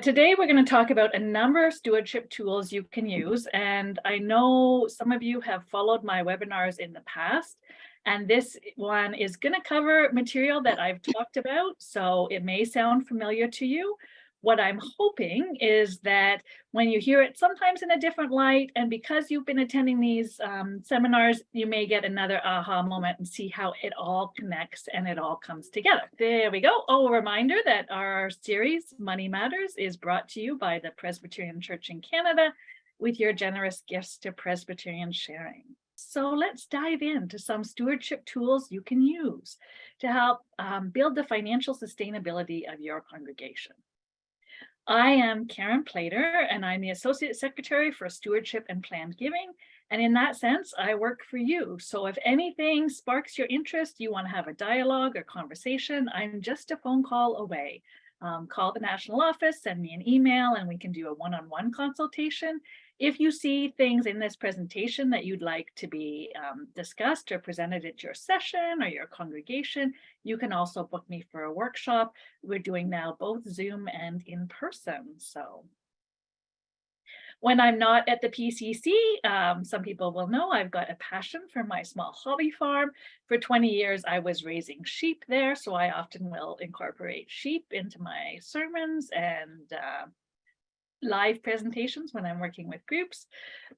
Today, we're going to talk about a number of stewardship tools you can use. And I know some of you have followed my webinars in the past, and this one is going to cover material that I've talked about. So it may sound familiar to you. What I'm hoping is that when you hear it sometimes in a different light, and because you've been attending these seminars, you may get another aha moment and see how it all connects and it all comes together. There we go. Oh, a reminder that our series, Money Matters, is brought to you by the Presbyterian Church in Canada with your generous gifts to Presbyterian sharing. So let's dive into some stewardship tools you can use to help build the financial sustainability of your congregation. I am Karen Plater, and I'm the Associate Secretary for Stewardship and Planned Giving. And in that sense, I work for you. So if anything sparks your interest, you want to have a dialogue or conversation, I'm just a phone call away. Call the national office, send me an email, and we can do a one-on-one consultation. If you see things in this presentation that you'd like to be discussed or presented at your session or your congregation, you can also book me for a workshop. We're doing now both Zoom and in person. So when I'm not at the PCC, some people will know I've got a passion for my small hobby farm. For 20 years, I was raising sheep there, so I often will incorporate sheep into my sermons and live presentations when I'm working with groups.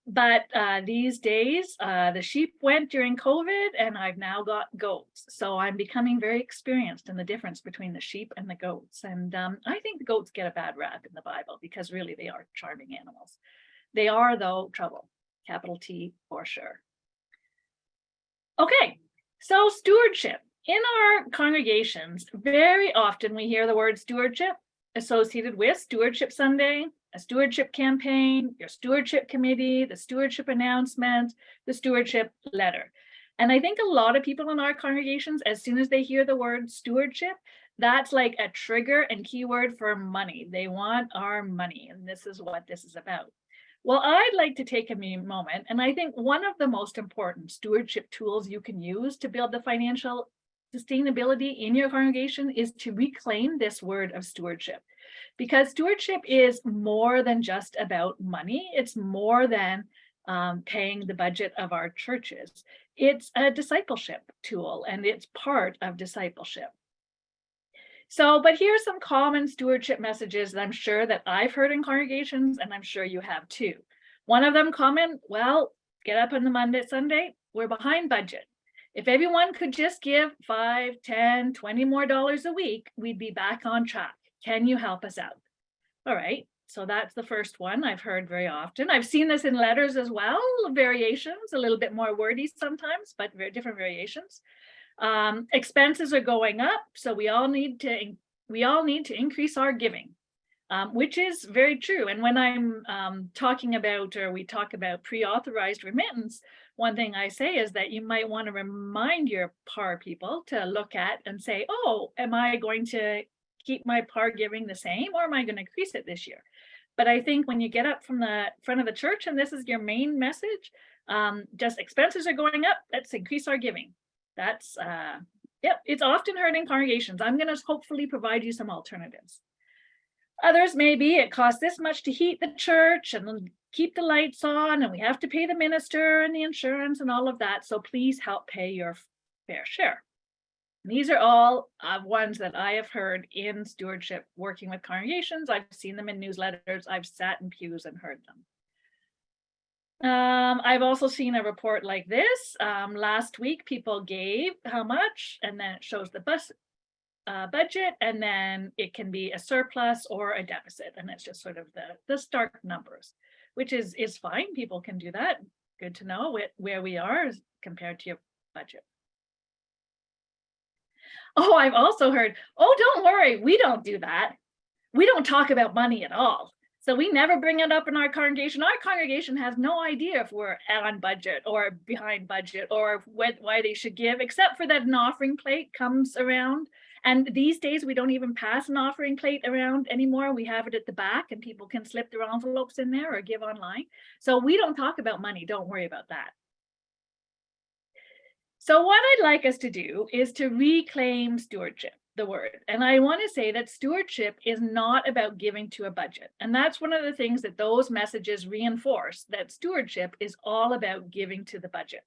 But these days, the sheep went during COVID, and I've now got goats. So I'm becoming very experienced in the difference between the sheep and the goats. And I think the goats get a bad rap in the Bible because really they are charming animals. They are, though, trouble, capital T for sure. Okay, so stewardship. In our congregations, very often we hear the word stewardship associated with Stewardship Sunday, a stewardship campaign, your stewardship committee, the stewardship announcement, the stewardship letter. And I think a lot of people in our congregations, as soon as they hear the word stewardship, that's like a trigger and keyword for money. They want our money, and this is what this is about. Well, I'd like to take a moment, and I think one of the most important stewardship tools you can use to build the financial sustainability in your congregation is to reclaim this word of stewardship. Because stewardship is more than just about money. It's more than paying the budget of our churches. It's a discipleship tool, and it's part of discipleship. So, but here's some common stewardship messages that I'm sure that I've heard in congregations, and I'm sure you have too. One of them common, well, get up on the Monday, Sunday, we're behind budget. If everyone could just give $5, $10, $20 more a week, we'd be back on track. Can you help us out? All right, so that's the first one I've heard very often. I've seen this in letters as well, variations, a little bit more wordy sometimes, but very different variations. Expenses are going up, so we all need to increase our giving, which is very true. And when I'm talking about, or we talk about pre-authorized remittance, one thing I say is that you might want to remind your PAR people to look at and say, oh, am I going to keep my PAR giving the same, or am I going to increase it this year? But I think when you get up from the front of the church and this is your main message, just expenses are going up, let's increase our giving. That's, it's often heard in congregations. I'm going to hopefully provide you some alternatives. Others may be, it costs this much to heat the church and keep the lights on, and we have to pay the minister and the insurance and all of that. So please help pay your fair share. And these are all ones that I have heard in stewardship working with congregations. I've seen them in newsletters. I've sat in pews and heard them. I've also seen a report like this. Last week, people gave how much, and then it shows the budget, and then it can be a surplus or a deficit, and it's just sort of the stark numbers, which is fine. People can do that. Good to know where we are compared to your budget. Oh, I've also heard, oh, don't worry, we don't do that. We don't talk about money at all. So we never bring it up in our congregation. Our congregation has no idea if we're on budget or behind budget or why they should give, except for that an offering plate comes around. And these days, we don't even pass an offering plate around anymore. We have it at the back and people can slip their envelopes in there or give online. So we don't talk about money. Don't worry about that. So what I'd like us to do is to reclaim stewardship. the word. And I want to say that stewardship is not about giving to a budget. And that's one of the things that those messages reinforce, that stewardship is all about giving to the budget.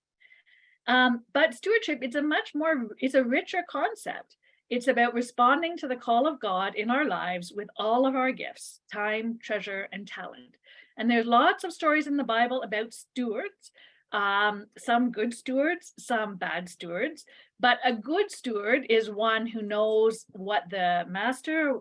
But stewardship, it's a richer concept. It's about responding to the call of God in our lives with all of our gifts, time, treasure, and talent. And there's lots of stories in the Bible about stewards, some good stewards, some bad stewards. But a good steward is one who knows what the master,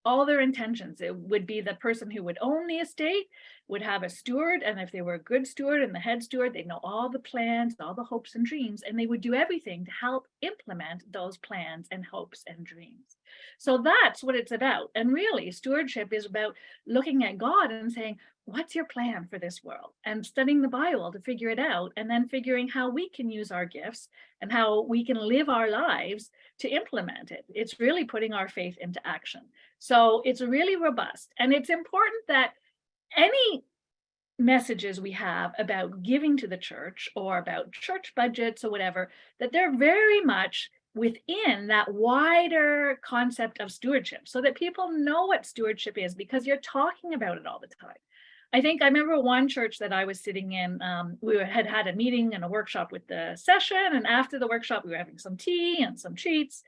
all their intentions. It would be the person who would own the estate, would have a steward, and if they were a good steward and the head steward, they'd know all the plans, all the hopes and dreams, and they would do everything to help implement those plans and hopes and dreams. So that's what it's about. And really, stewardship is about looking at God and saying, what's your plan for this world? And studying the Bible to figure it out, and then figuring how we can use our gifts and how we can live our lives to implement it. It's really putting our faith into action. So it's really robust. And it's important that any messages we have about giving to the church or about church budgets or whatever, that they're very much within that wider concept of stewardship, so that people know what stewardship is, because you're talking about it all the time. I remember one church that I was sitting in, we had a meeting and a workshop with the session, and after the workshop we were having some tea and some treats,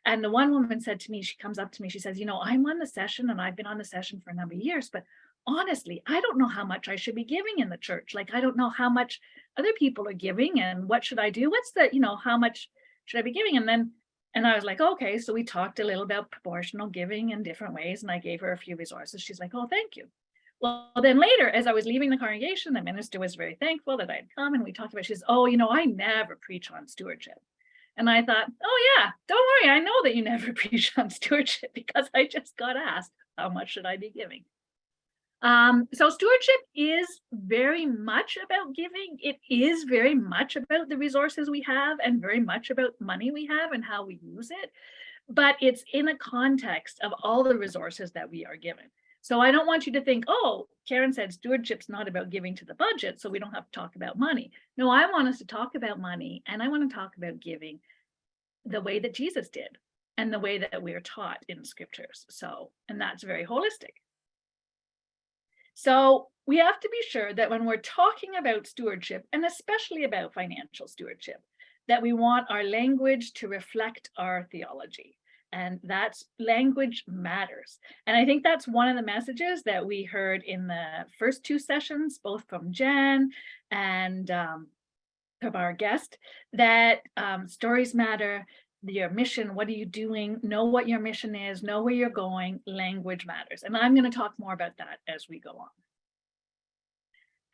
and the one woman said to me, she comes up to me, she says, I'm on the session and I've been on the session for a number of years, but honestly, I don't know how much I should be giving in the church. Like, I don't know how much other people are giving, and what should I do? What's the, how much should I be giving? And I was like, okay. So we talked a little about proportional giving in different ways, and I gave her a few resources. She's like, oh, thank you. Well, then later, as I was leaving the congregation, the minister was very thankful that I had come, and we talked about, she says, oh, I never preach on stewardship. And I thought, oh yeah, don't worry. I know that you never preach on stewardship, because I just got asked, how much should I be giving? So stewardship is very much about giving. It is very much about the resources we have, and very much about money we have and how we use it. But it's in a context of all the resources that we are given. So I don't want you to think, oh, Karen said stewardship's not about giving to the budget, so we don't have to talk about money. No, I want us to talk about money, and I want to talk about giving the way that Jesus did and the way that we are taught in scriptures. And that's very holistic. So we have to be sure that when we're talking about stewardship, and especially about financial stewardship, that we want our language to reflect our theology. And that's language matters. And I think that's one of the messages that we heard in the first two sessions, both from Jen and from our guest, that stories matter. Your mission, what are you doing? Know what your mission is, know where you're going. Language matters. And I'm going to talk more about that as we go on.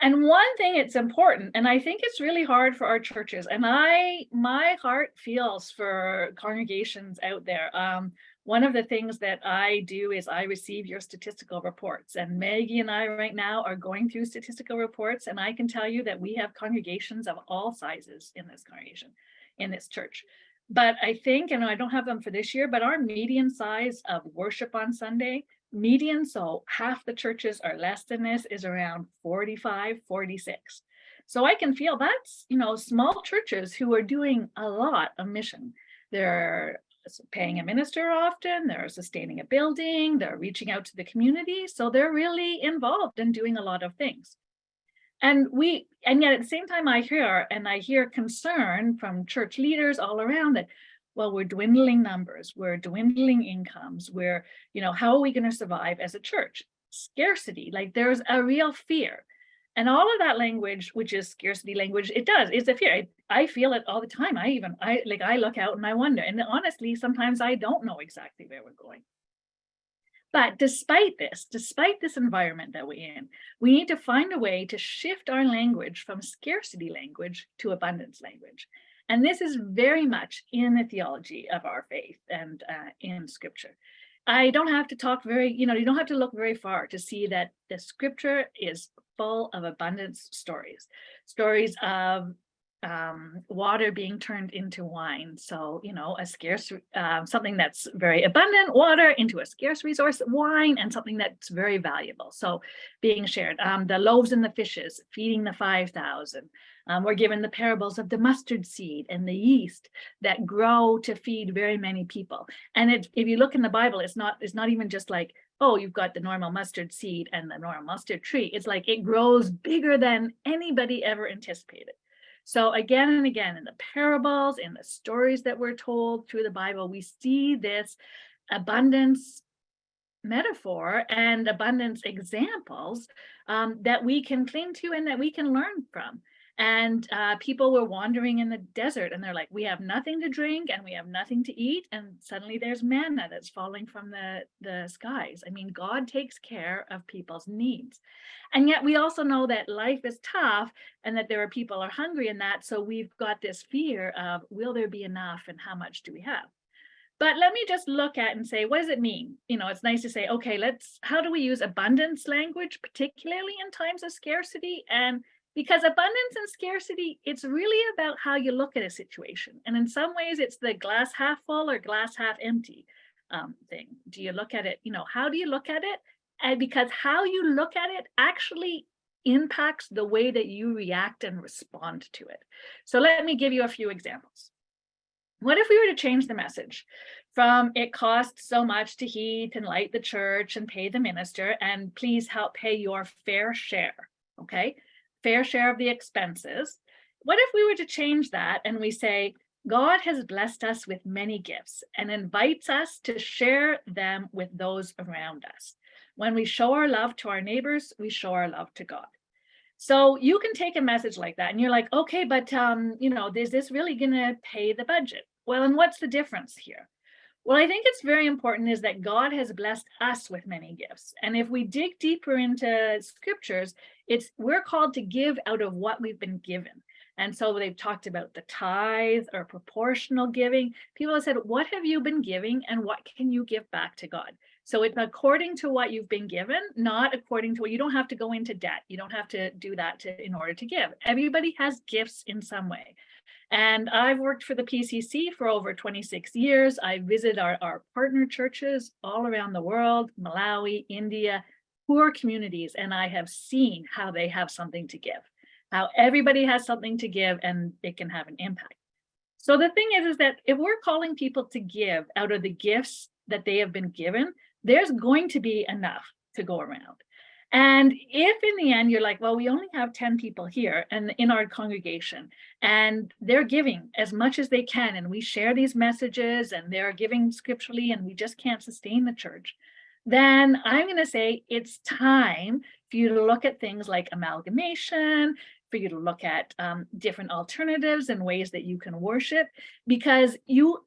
And one thing, it's important, and I think it's really hard for our churches, and my heart feels for congregations out there. One of the things that I do is I receive your statistical reports, and Maggie and I right now are going through statistical reports, and I can tell you that we have congregations of all sizes in this congregation, in this church. But I think, and I don't have them for this year, but our median size of worship on Sunday, median, so half the churches are less than this, is around 45, 46. So I can feel that's, small churches who are doing a lot of mission. They're paying a minister often, they're sustaining a building, they're reaching out to the community. So they're really involved in doing a lot of things. And yet at the same time I hear concern from church leaders all around that, well, we're dwindling numbers, we're dwindling incomes, how are we going to survive as a church? Scarcity, like there's a real fear. And all of that language, which is scarcity language, it's a fear. I feel it all the time. I look out and I wonder, and honestly, sometimes I don't know exactly where we're going. But despite this environment that we're in, we need to find a way to shift our language from scarcity language to abundance language. And this is very much in the theology of our faith and in scripture. I don't have to talk you don't have to look very far to see that the scripture is full of abundance stories of water being turned into wine. So, a scarce, something that's very abundant, water, into a scarce resource, wine, and something that's very valuable. So being shared. The loaves and the fishes, feeding the 5,000. We're given the parables of the mustard seed and the yeast that grow to feed very many people. And if you look in the Bible, it's not even just like, oh, you've got the normal mustard seed and the normal mustard tree. It's like it grows bigger than anybody ever anticipated. So again and again, in the parables, in the stories that we're told through the Bible, we see this abundance metaphor and abundance examples that we can cling to and that we can learn from. And people were wandering in the desert and they're like, we have nothing to drink and we have nothing to eat. And suddenly there's manna that's falling from the skies. I mean, God takes care of people's needs. And yet we also know that life is tough and that there are people are hungry in that. So we've got this fear of, will there be enough and how much do we have? But let me just look at and say, what does it mean? It's nice to say, okay, how do we use abundance language, particularly in times of scarcity? And because abundance and scarcity, it's really about how you look at a situation. And in some ways, it's the glass half full or glass half empty thing. Do you look at it? How do you look at it? And because how you look at it actually impacts the way that you react and respond to it. So let me give you a few examples. What if we were to change the message from it costs so much to heat and light the church and pay the minister, and please help pay your fair share, okay? Fair share of the expenses. What if we were to change that and we say, God has blessed us with many gifts and invites us to share them with those around us. When we show our love to our neighbors, we show our love to God. So you can take a message like that and you're like, okay, but is this really going to pay the budget? Well, and what's the difference here? Well, I think it's very important is that God has blessed us with many gifts. And if we dig deeper into scriptures, we're called to give out of what we've been given. And so they've talked about the tithe or proportional giving. People have said, what have you been giving and what can you give back to God? So it's according to what you've been given, not according to what you don't have to go into debt. You don't have to do that in order to give. Everybody has gifts in some way. And I've worked for the PCC for over 26 years. I visit our partner churches all around the world, Malawi, India, poor communities, and I have seen how they have something to give, how everybody has something to give and it can have an impact. So the thing is that if we're calling people to give out of the gifts that they have been given, there's going to be enough to go around. And if in the end you're like, well, we only have 10 people here and in our congregation, and they're giving as much as they can, and we share these messages and they're giving scripturally and we just can't sustain the church, then I'm going to say it's time for you to look at things like amalgamation, for you to look at different alternatives and ways that you can worship, because you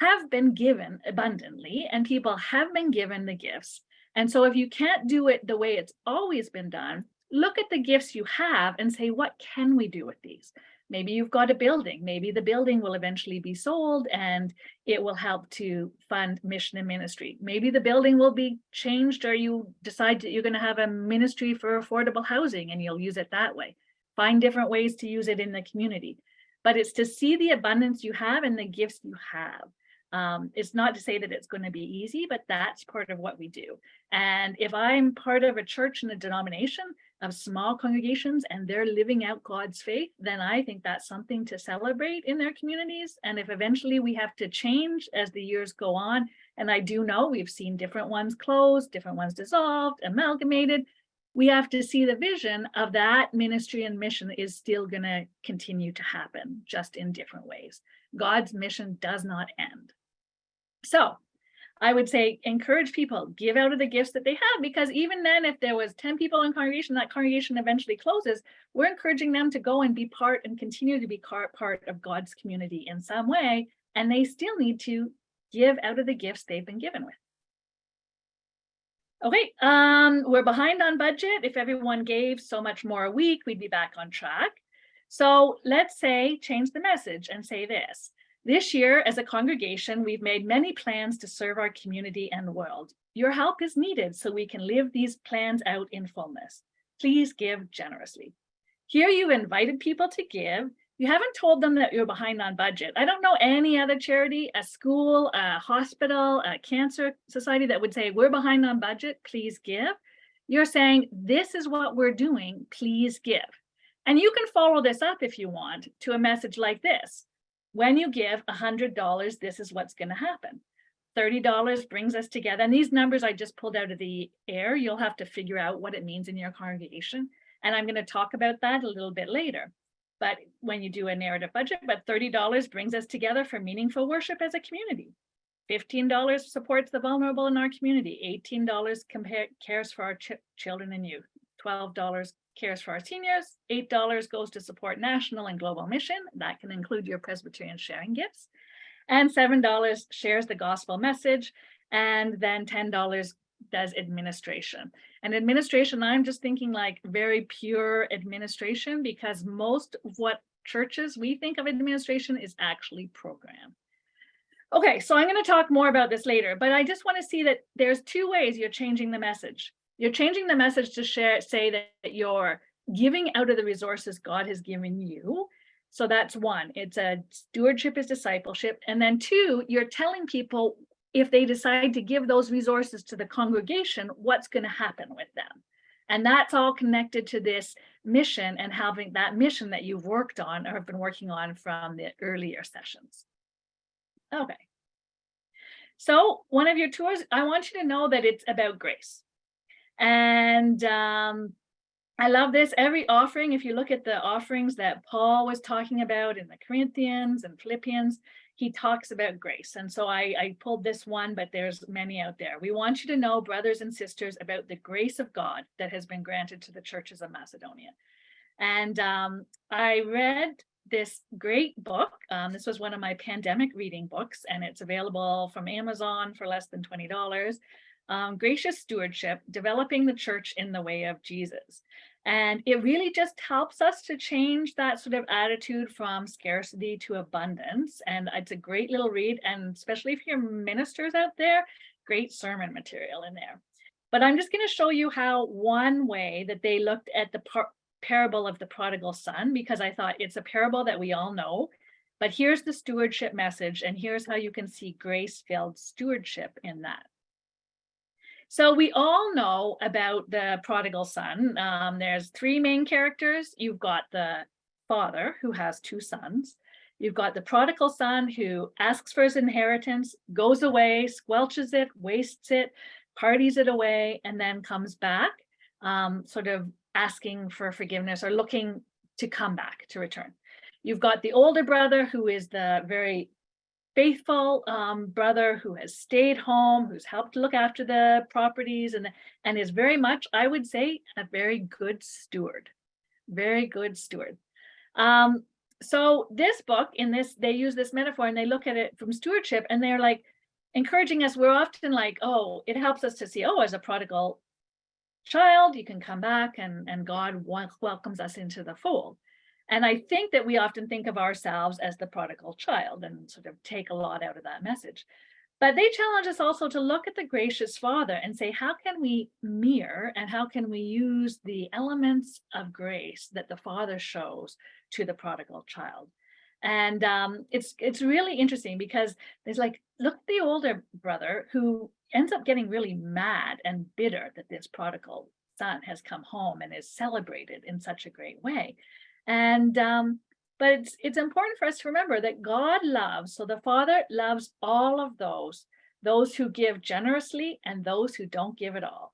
have been given abundantly and people have been given the gifts. And so if you can't do it the way it's always been done, look at the gifts you have and say, what can we do with these? Maybe you've got a building. Maybe the building will eventually be sold and it will help to fund mission and ministry. Maybe the building will be changed, or you decide that you're going to have a ministry for affordable housing and you'll use it that way. Find different ways to use it in the community. But it's to see the abundance you have and the gifts you have. It's not to say that it's going to be easy, but that's part of what we do. And if I'm part of a church and a denomination of small congregations and they're living out God's faith, then I think that's something to celebrate in their communities. And if eventually we have to change as the years go on, and I do know we've seen different ones closed, different ones dissolved, amalgamated, we have to see the vision of that ministry and mission is still going to continue to happen, just in different ways. God's mission does not end. So I would say encourage people, give out of the gifts that they have, because even then, if there was 10 people in congregation, that congregation eventually closes, we're encouraging them to go and be part and continue to be part of God's community in some way. And they still need to give out of the gifts they've been given with. Okay, we're behind on budget. If everyone gave so much more a week, we'd be back on track. So let's say, change the message and say this. This year, as a congregation, we've made many plans to serve our community and the world. Your help is needed so we can live these plans out in fullness. Please give generously. Here you've invited people to give. You haven't told them that you're behind on budget. I don't know any other charity, a school, a hospital, a cancer society that would say, we're behind on budget, please give. You're saying, this is what we're doing, please give. And you can follow this up if you want to a message like this. When you give $100, this is what's going to happen. $30 brings us together. And these numbers I just pulled out of the air. You'll have to figure out what it means in your congregation. And I'm going to talk about that a little bit later. But when you do a narrative budget, but $30 brings us together for meaningful worship as a community. $15 supports the vulnerable in our community. $18 cares for our children and youth. $12 cares for our seniors. $8 goes to support national and global mission. That can include your Presbyterian sharing gifts. And $7 shares the gospel message. And then $10 does administration. And administration, I'm just thinking like very pure administration, because most of what churches we think of administration is actually program. Okay, so I'm going to talk more about this later, but I just want to see that there's two ways you're changing the message. You're changing the message to say that you're giving out of the resources God has given you. So that's one, it's a stewardship is discipleship. And then two, you're telling people if they decide to give those resources to the congregation, what's going to happen with them. And that's all connected to this mission and having that mission that you've worked on or have been working on from the earlier sessions. Okay. So one of your tours, I want you to know that it's about grace. And I love this. Every offering, if you look at the offerings that Paul was talking about in the Corinthians and Philippians, he talks about grace. And so I pulled this one, but there's many out there. We want you to know, brothers and sisters, about the grace of God that has been granted to the churches of Macedonia. And I read this great book. This was one of my pandemic reading books, and it's available from Amazon for less than $20. Gracious Stewardship, Developing the Church in the Way of Jesus. And it really just helps us to change that sort of attitude from scarcity to abundance. And it's a great little read, and especially if you're ministers out there, great sermon material in there. But I'm just going to show you how one way that they looked at the parable of the prodigal son, because I thought it's a parable that we all know, but here's the stewardship message, and here's how you can see grace-filled stewardship in that. So we all know about the prodigal son. There's three main characters. You've got the father who has two sons. You've got the prodigal son who asks for his inheritance, goes away, squelches it, wastes it, parties it away, and then comes back, sort of asking for forgiveness or looking to come back, to return. You've got the older brother who is the very faithful brother who has stayed home, who's helped look after the properties and is very much, I would say, a very good steward. Very good steward. So this book, they use this metaphor and they look at it from stewardship, and they're like encouraging us. We're often like, oh, it helps us to see, oh, as a prodigal child, you can come back and God welcomes us into the fold. And I think that we often think of ourselves as the prodigal child and sort of take a lot out of that message. But they challenge us also to look at the gracious Father and say, how can we mirror and how can we use the elements of grace that the Father shows to the prodigal child? And it's really interesting because there's like, look at the older brother who ends up getting really mad and bitter that this prodigal son has come home and is celebrated in such a great way. And but it's important for us to remember that God loves, so the Father loves all of those who give generously and those who don't give at all.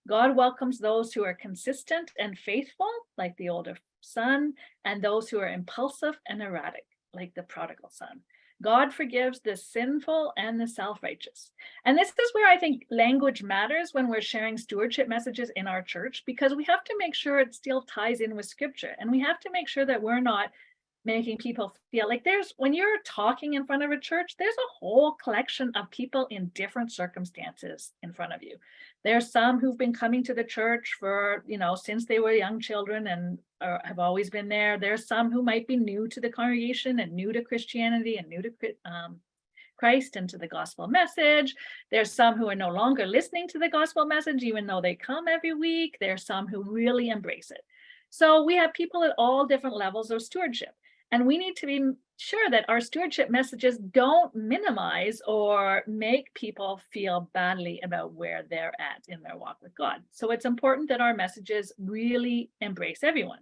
God welcomes those who are consistent and faithful, like the older son, and those who are impulsive and erratic, like the prodigal son. God forgives the sinful and the self-righteous. And this is where I think language matters when we're sharing stewardship messages in our church, because we have to make sure it still ties in with scripture. And we have to make sure that we're not making people feel like when you're talking in front of a church, there's a whole collection of people in different circumstances in front of you. There's some who've been coming to the church for, since they were young children and have always been there. There's some who might be new to the congregation and new to Christianity and new to Christ and to the gospel message. There's some who are no longer listening to the gospel message, even though they come every week. There's some who really embrace it. So we have people at all different levels of stewardship. And we need to be sure that our stewardship messages don't minimize or make people feel badly about where they're at in their walk with God. So it's important that our messages really embrace everyone.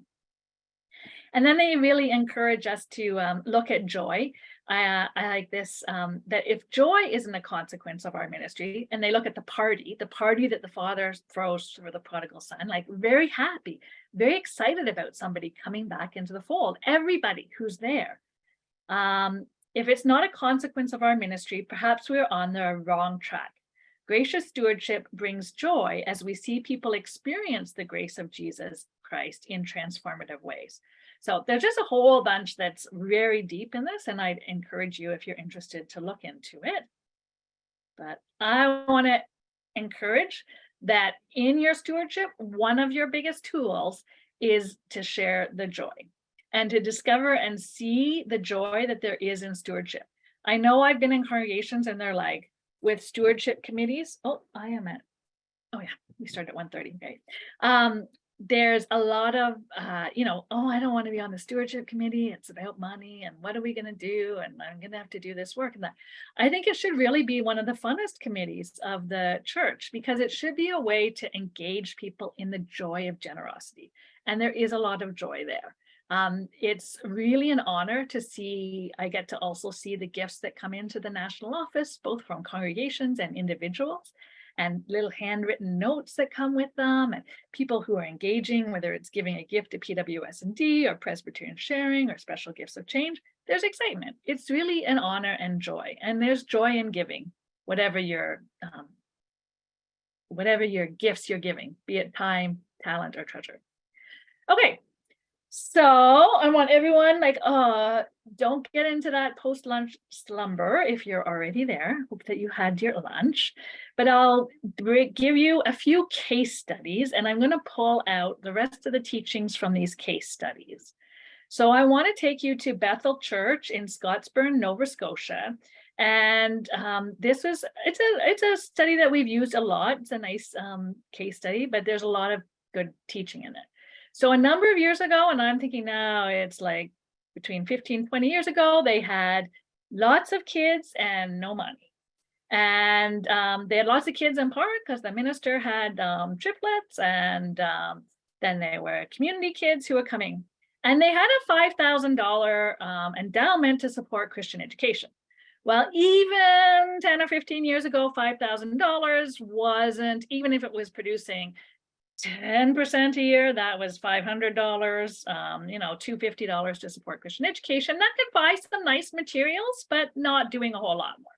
And then they really encourage us to look at joy. I like this, that if joy isn't a consequence of our ministry, and they look at the party that the father throws for the prodigal son, like very happy, very excited about somebody coming back into the fold, everybody who's there. If it's not a consequence of our ministry, perhaps we're on the wrong track. Gracious stewardship brings joy as we see people experience the grace of Jesus Christ in transformative ways. So there's just a whole bunch that's very deep in this, and I'd encourage you, if you're interested, to look into it. But I want to encourage that in your stewardship, one of your biggest tools is to share the joy and to discover and see the joy that there is in stewardship. I know I've been in congregations and they're like, with stewardship committees. Oh, yeah, we start at 1:30, right? There's a lot of, I don't want to be on the stewardship committee. It's about money and what are we going to do? And I'm going to have to do this work and that. I think it should really be one of the funnest committees of the church, because it should be a way to engage people in the joy of generosity. And there is a lot of joy there. It's really an honor to see, I get to also see the gifts that come into the national office, both from congregations and individuals, and little handwritten notes that come with them, and people who are engaging, whether it's giving a gift to PWS&D or Presbyterian sharing or special gifts of change. There's excitement. It's really an honor and joy, and there's joy in giving, whatever your gifts you're giving, be it time, talent, or treasure. Okay. So I want everyone, don't get into that post-lunch slumber if you're already there. Hope that you had your lunch. But I'll give you a few case studies, and I'm going to pull out the rest of the teachings from these case studies. So I want to take you to Bethel Church in Scottsburn, Nova Scotia. And it's a study that we've used a lot. It's a nice case study, but there's a lot of good teaching in it. So a number of years ago, and I'm thinking now it's like between 15, 20 years ago, they had lots of kids and no money. And they had lots of kids in part because the minister had triplets, and then there were community kids who were coming. And they had a $5,000 endowment to support Christian education. Well, even 10 or 15 years ago, $5,000 wasn't, even if it was producing 10% a year, that was $500, $250 to support Christian education. That could buy some nice materials, but not doing a whole lot more.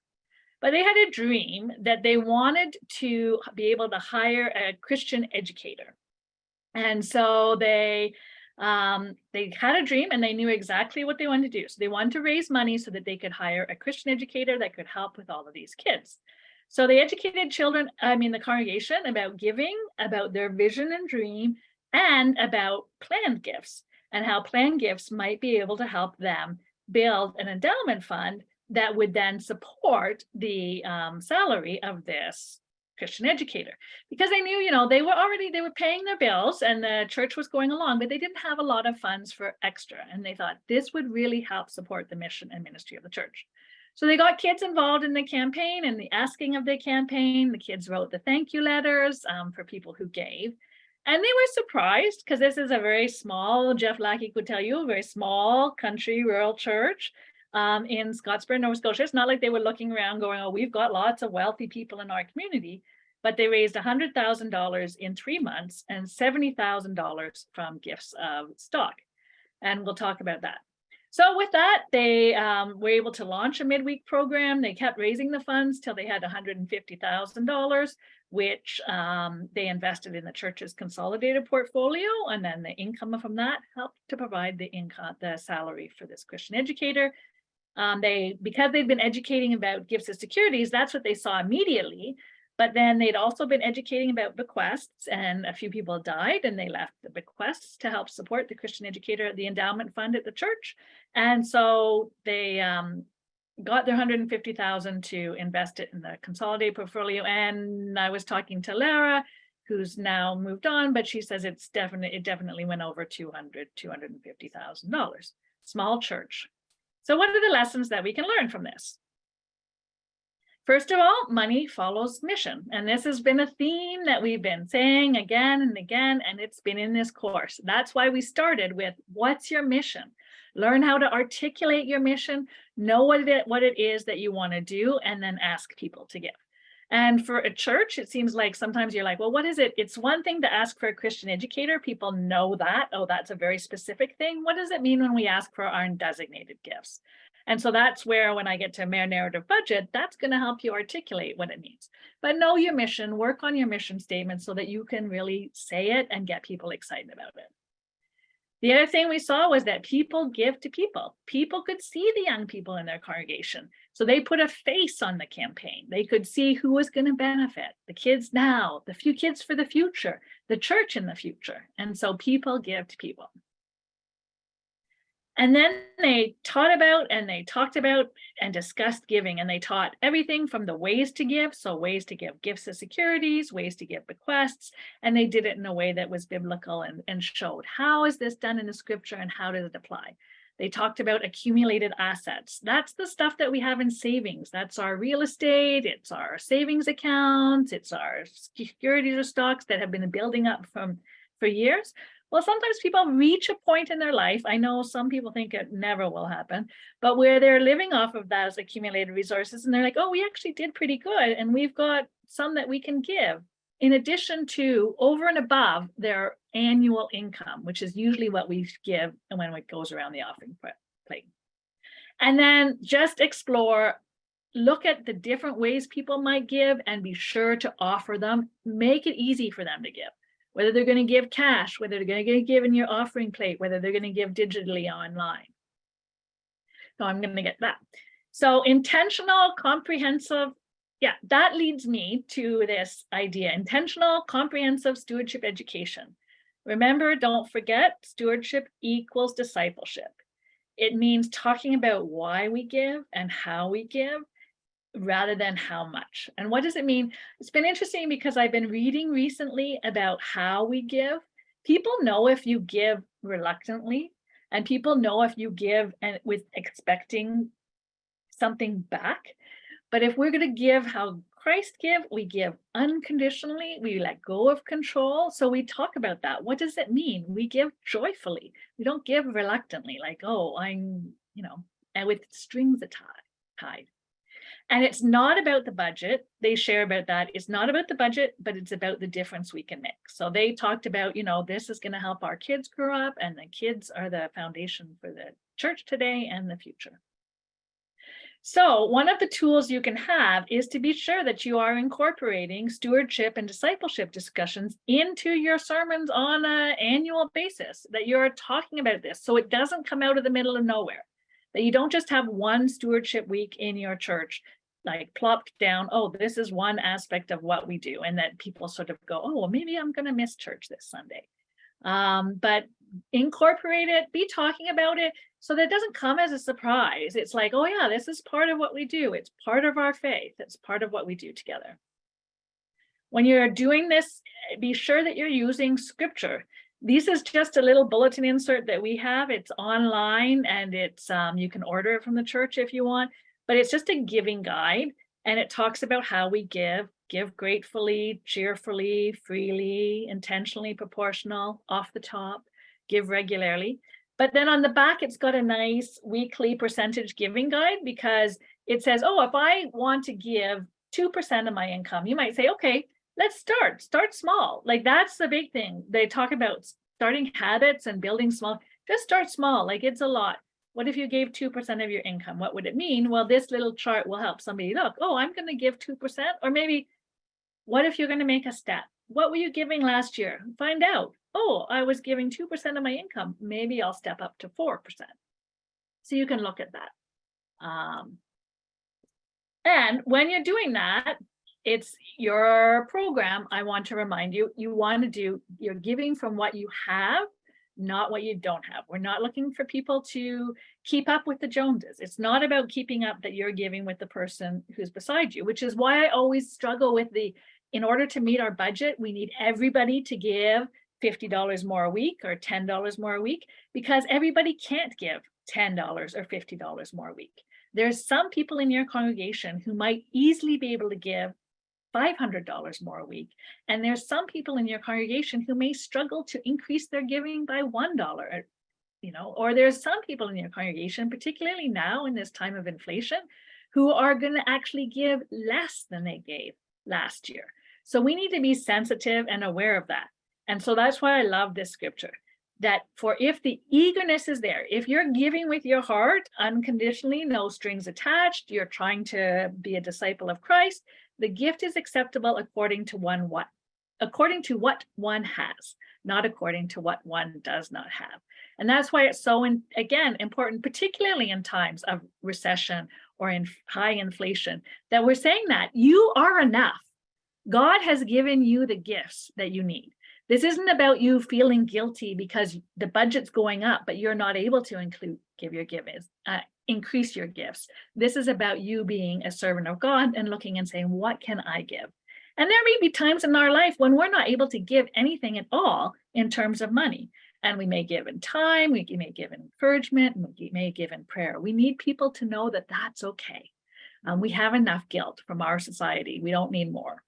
But they had a dream that they wanted to be able to hire a Christian educator. And so they had a dream, and they knew exactly what they wanted to do. So they wanted to raise money so that they could hire a Christian educator that could help with all of these kids. So they educated the congregation about giving, about their vision and dream, and about planned gifts, and how planned gifts might be able to help them build an endowment fund that would then support the salary of this Christian educator. Because they knew, they were paying their bills and the church was going along, but they didn't have a lot of funds for extra. And they thought this would really help support the mission and ministry of the church. So they got kids involved in the campaign and the asking of the campaign. The kids wrote the thank you letters for people who gave. And they were surprised, because this is a very small, Jeff Lackey could tell you, a very small country rural church in Scottsburn, Nova Scotia. It's not like they were looking around going, oh, we've got lots of wealthy people in our community. But they raised $100,000 in 3 months and $70,000 from gifts of stock. And we'll talk about that. So with that, they were able to launch a midweek program. They kept raising the funds till they had $150,000, which they invested in the church's consolidated portfolio. And then the income from that helped to provide the salary for this Christian educator. Because they'd been educating about gifts as securities, that's what they saw immediately. But then they'd also been educating about bequests, and a few people died, and they left the bequests to help support the Christian educator, the endowment fund at the church. And so they got their $150,000 to invest it in the consolidated portfolio. And I was talking to Lara, who's now moved on, but she says it definitely went over $250,000. small church. So what are the lessons that we can learn from this? First of all, money follows mission. And this has been a theme that we've been saying again and again, and it's been in this course. That's why we started with, what's your mission? Learn how to articulate your mission, know what it is that you want to do, and then ask people to give. And for a church, it seems like sometimes you're like, well, what is it? It's one thing to ask for a Christian educator. People know that. Oh, that's a very specific thing. What does it mean when we ask for our undesignated gifts? And so that's where, when I get to mere narrative budget, that's going to help you articulate what it means. But know your mission, work on your mission statement so that you can really say it and get people excited about it. The other thing we saw was that people give to people. People could see the young people in their congregation. So they put a face on the campaign. They could see who was going to benefit, the kids now, the few kids for the future, the church in the future. And so people give to people. And then they taught about and they talked about and discussed giving, and they taught everything from the ways to give. So ways to give gifts as securities, ways to give bequests, and they did it in a way that was biblical and showed how is this done in the scripture and how does it apply. They talked about accumulated assets. That's the stuff that we have in savings. That's our real estate, it's our savings accounts, it's our securities or stocks that have been building up for years. Well, sometimes people reach a point in their life, I know some people think it never will happen, but where they're living off of those accumulated resources and they're like, oh, we actually did pretty good and we've got some that we can give in addition to, over and above their annual income, which is usually what we give and when it goes around the offering plate. And then just explore, look at the different ways people might give and be sure to offer them, make it easy for them to give. Whether they're going to give cash, whether they're going to give in your offering plate, whether they're going to give digitally online. So I'm going to get that. So intentional, comprehensive, yeah, that leads me to this idea, intentional, comprehensive stewardship education. Remember, don't forget, stewardship equals discipleship. It means talking about why we give and how we give, rather than how much. And what does it mean? It's been interesting because I've been reading recently about how we give. People know if you give reluctantly, and people know if you give and with expecting something back. But if we're going to give how Christ give, we give unconditionally, we let go of control. So we talk about that. What does it mean? We give joyfully. We don't give reluctantly, like, oh, I'm, and with strings tied. And it's not about the budget. They share about that. It's not about the budget, but it's about the difference we can make. So they talked about, this is going to help our kids grow up, and the kids are the foundation for the church today and the future. So one of the tools you can have is to be sure that you are incorporating stewardship and discipleship discussions into your sermons on an annual basis, that you're talking about this so it doesn't come out of the middle of nowhere. That you don't just have one stewardship week in your church, like plopped down, oh, this is one aspect of what we do. And that people sort of go, oh, well, maybe I'm going to miss church this Sunday. But incorporate it, be talking about it so that it doesn't come as a surprise. It's like, oh yeah, this is part of what we do. It's part of our faith. It's part of what we do together. When you're doing this, be sure that you're using scripture. This is just a little bulletin insert that we have. It's online and it's you can order it from the church if you want, but it's just a giving guide, and it talks about how we give gratefully, cheerfully, freely, intentionally, proportional, off the top, give regularly. But then on the back, it's got a nice weekly percentage giving guide, because it says, oh, if I want to give 2% of my income, you might say, okay, let's start small. Like, that's the big thing. They talk about starting habits and building small. Just start small. Like, it's a lot. What if you gave 2% of your income? What would it mean? Well, this little chart will help somebody look, oh, I'm going to give 2%. Or maybe, what if you're going to make a step? What were you giving last year? Find out. Oh, I was giving 2% of my income. Maybe I'll step up to 4%. So you can look at that. And when you're doing that, it's your program. I want to remind you, you want to do, you're giving from what you have, not what you don't have. We're not looking for people to keep up with the Joneses. It's not about keeping up that you're giving with the person who's beside you, which is why I always struggle with in order to meet our budget, we need everybody to give $50 more a week or $10 more a week, because everybody can't give $10 or $50 more a week. There's some people in your congregation who might easily be able to give $500 more a week. And there's some people in your congregation who may struggle to increase their giving by $1, or there's some people in your congregation, particularly now in this time of inflation, who are going to actually give less than they gave last year. So we need to be sensitive and aware of that. And so that's why I love this scripture, that for if the eagerness is there, if you're giving with your heart unconditionally, no strings attached, you're trying to be a disciple of Christ, the gift is acceptable according to what one has, not according to what one does not have. And that's why it's so, again, important, particularly in times of recession or in high inflation, that we're saying that you are enough. God has given you the gifts that you need. This isn't about you feeling guilty because the budget's going up, but you're not able to increase your gifts. This is about you being a servant of God and looking and saying, what can I give? And there may be times in our life when we're not able to give anything at all in terms of money. And we may give in time, we may give in encouragement, and we may give in prayer. We need people to know that that's okay. We have enough guilt from our society. We don't need more.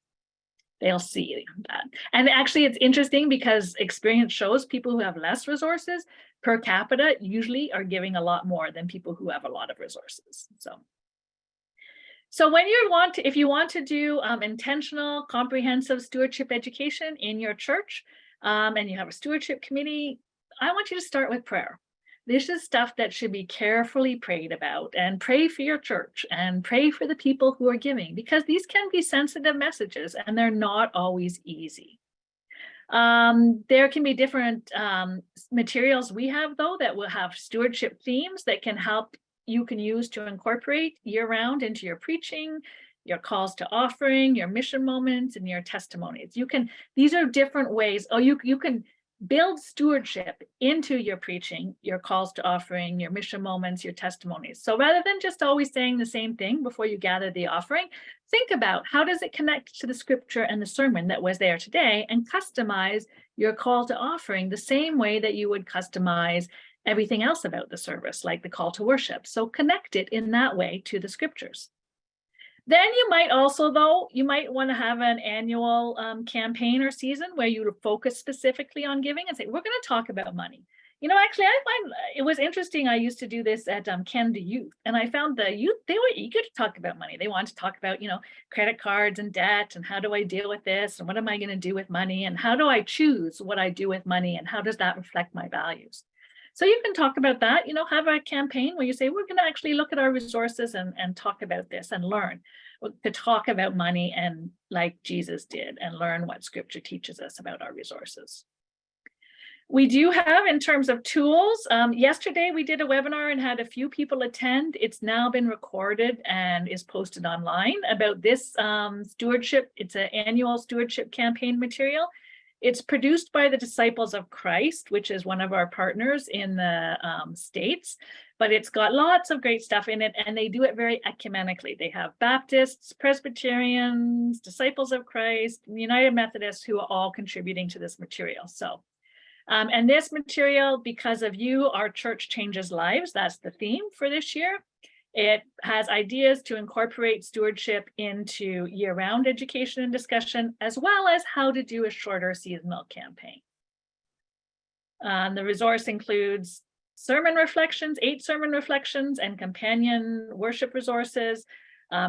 They'll see that. And actually, it's interesting because experience shows people who have less resources per capita usually are giving a lot more than people who have a lot of resources. So when if you want to do intentional, comprehensive stewardship education in your church, and you have a stewardship committee, I want you to start with prayer. This is stuff that should be carefully prayed about, and pray for your church and pray for the people who are giving, because these can be sensitive messages and they're not always easy. There can be different materials we have, though, that will have stewardship themes that you can use to incorporate year-round into your preaching, your calls to offering, your mission moments, and your testimonies. These are different ways. You can build stewardship into your preaching, your calls to offering, your mission moments, your testimonies. So rather than just always saying the same thing before you gather the offering, think about how does it connect to the scripture and the sermon that was there today, and customize your call to offering the same way that you would customize everything else about the service, like the call to worship. So connect it in that way to the scriptures. Then you might also, you might want to have an annual campaign or season where you focus specifically on giving and say, we're going to talk about money. Actually, I find it was interesting. I used to do this at Canada Youth, and I found the youth, they were eager to talk about money. They wanted to talk about, credit cards and debt, and how do I deal with this, and what am I going to do with money, and how do I choose what I do with money, and how does that reflect my values? So you can talk about that, have a campaign where you say, we're going to actually look at our resources and talk about this and learn to talk about money, and like Jesus did, and learn what scripture teaches us about our resources. We do have, in terms of tools, yesterday we did a webinar and had a few people attend. It's now been recorded and is posted online about this stewardship. It's an annual stewardship campaign material. It's produced by the Disciples of Christ, which is one of our partners in the States, but it's got lots of great stuff in it, and they do it very ecumenically. They have Baptists, Presbyterians, Disciples of Christ, United Methodists, who are all contributing to this material. So, and this material, because of you, our church changes lives. That's the theme for this year. It has ideas to incorporate stewardship into year-round education and discussion, as well as how to do a shorter seasonal campaign. The resource includes sermon reflections, 8 sermon reflections, and companion worship resources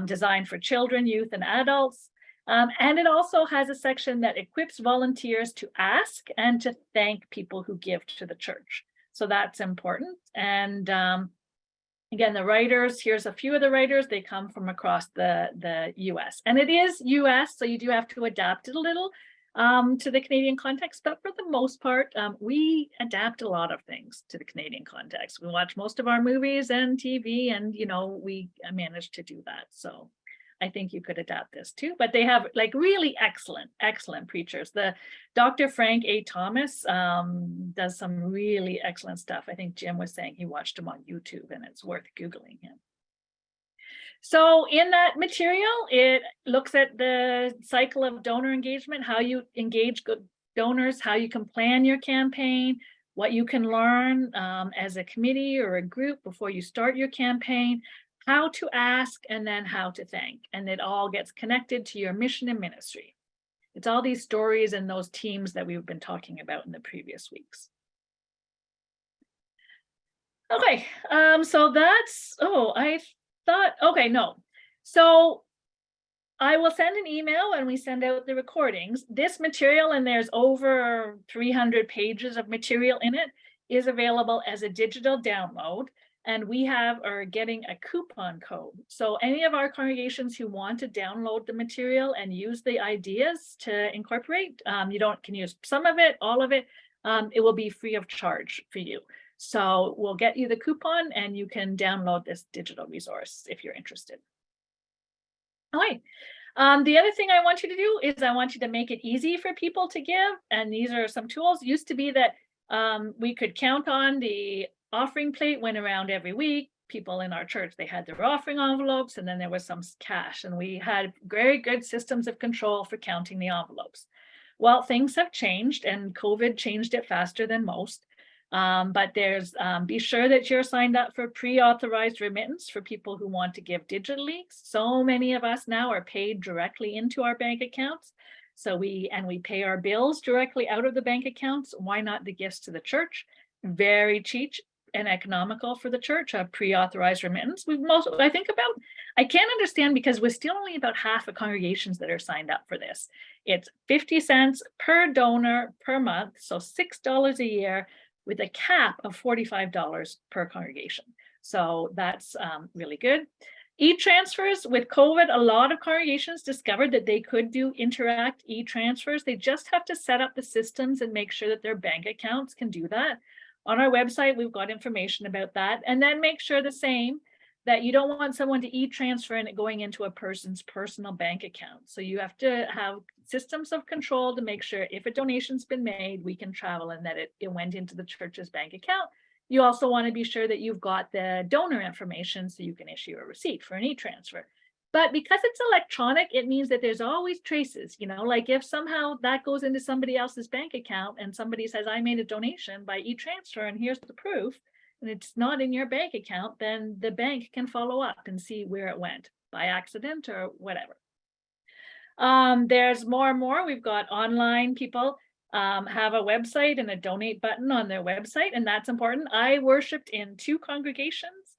designed for children, youth, and adults. And it also has a section that equips volunteers to ask and to thank people who give to the church. So that's important. And again, the writers, here's a few of the writers. They come from across the US. And it is US, so you do have to adapt it a little to the Canadian context. But for the most part, we adapt a lot of things to the Canadian context. We watch most of our movies and TV, and, we managed to do that. So I think you could adapt this too. But they have really excellent preachers. The Dr. Frank A. Thomas does some really excellent stuff. I think Jim was saying he watched him on YouTube, and it's worth Googling him. So in that material, it looks at the cycle of donor engagement, how you engage donors how you can plan your campaign, what you can learn as a committee or a group before you start your campaign, how to ask, and then how to thank. And it all gets connected to your mission and ministry. It's all these stories and those teams that we've been talking about in the previous weeks. Okay, so that's, So I will send an email when we send out the recordings. This material, and there's over 300 pages of material in it, is available as a digital download. And we are getting a coupon code. So any of our congregations who want to download the material and use the ideas to incorporate, can use some of it, all of it, it will be free of charge for you. So we'll get you the coupon and you can download this digital resource if you're interested. All right. The other thing I want you to do is I want you to make it easy for people to give. And these are some tools. It used to be that we could count on the offering plate went around every week. People in our church, they had their offering envelopes, and then there was some cash, and we had very good systems of control for counting the envelopes. Well, things have changed, and COVID changed it faster than most. But there's be sure that you're signed up for pre-authorized remittance for people who want to give digitally. So many of us now are paid directly into our bank accounts. So we pay our bills directly out of the bank accounts. Why not the gifts to the church? Very cheap and economical for the church, a pre-authorized remittance. I can't understand because we're still only about half of congregations that are signed up for this. It's 50 cents per donor per month, so $6 a year, with a cap of $45 per congregation. So that's really good. E-transfers, with COVID, a lot of congregations discovered that they could do interact e-transfers. They just have to set up the systems and make sure that their bank accounts can do that. On our website, we've got information about that. And then make sure the same, that you don't want someone to e-transfer and it going into a person's personal bank account. So you have to have systems of control to make sure if a donation's been made, we can travel and that it went into the church's bank account. You also want to be sure that you've got the donor information so you can issue a receipt for an e-transfer. But because it's electronic, it means that there's always traces, like if somehow that goes into somebody else's bank account and somebody says, I made a donation by e-transfer and here's the proof, and it's not in your bank account, then the bank can follow up and see where it went by accident or whatever. There's more and more. We've got online people have a website and a donate button on their website, and that's important. I worshiped in 2 congregations.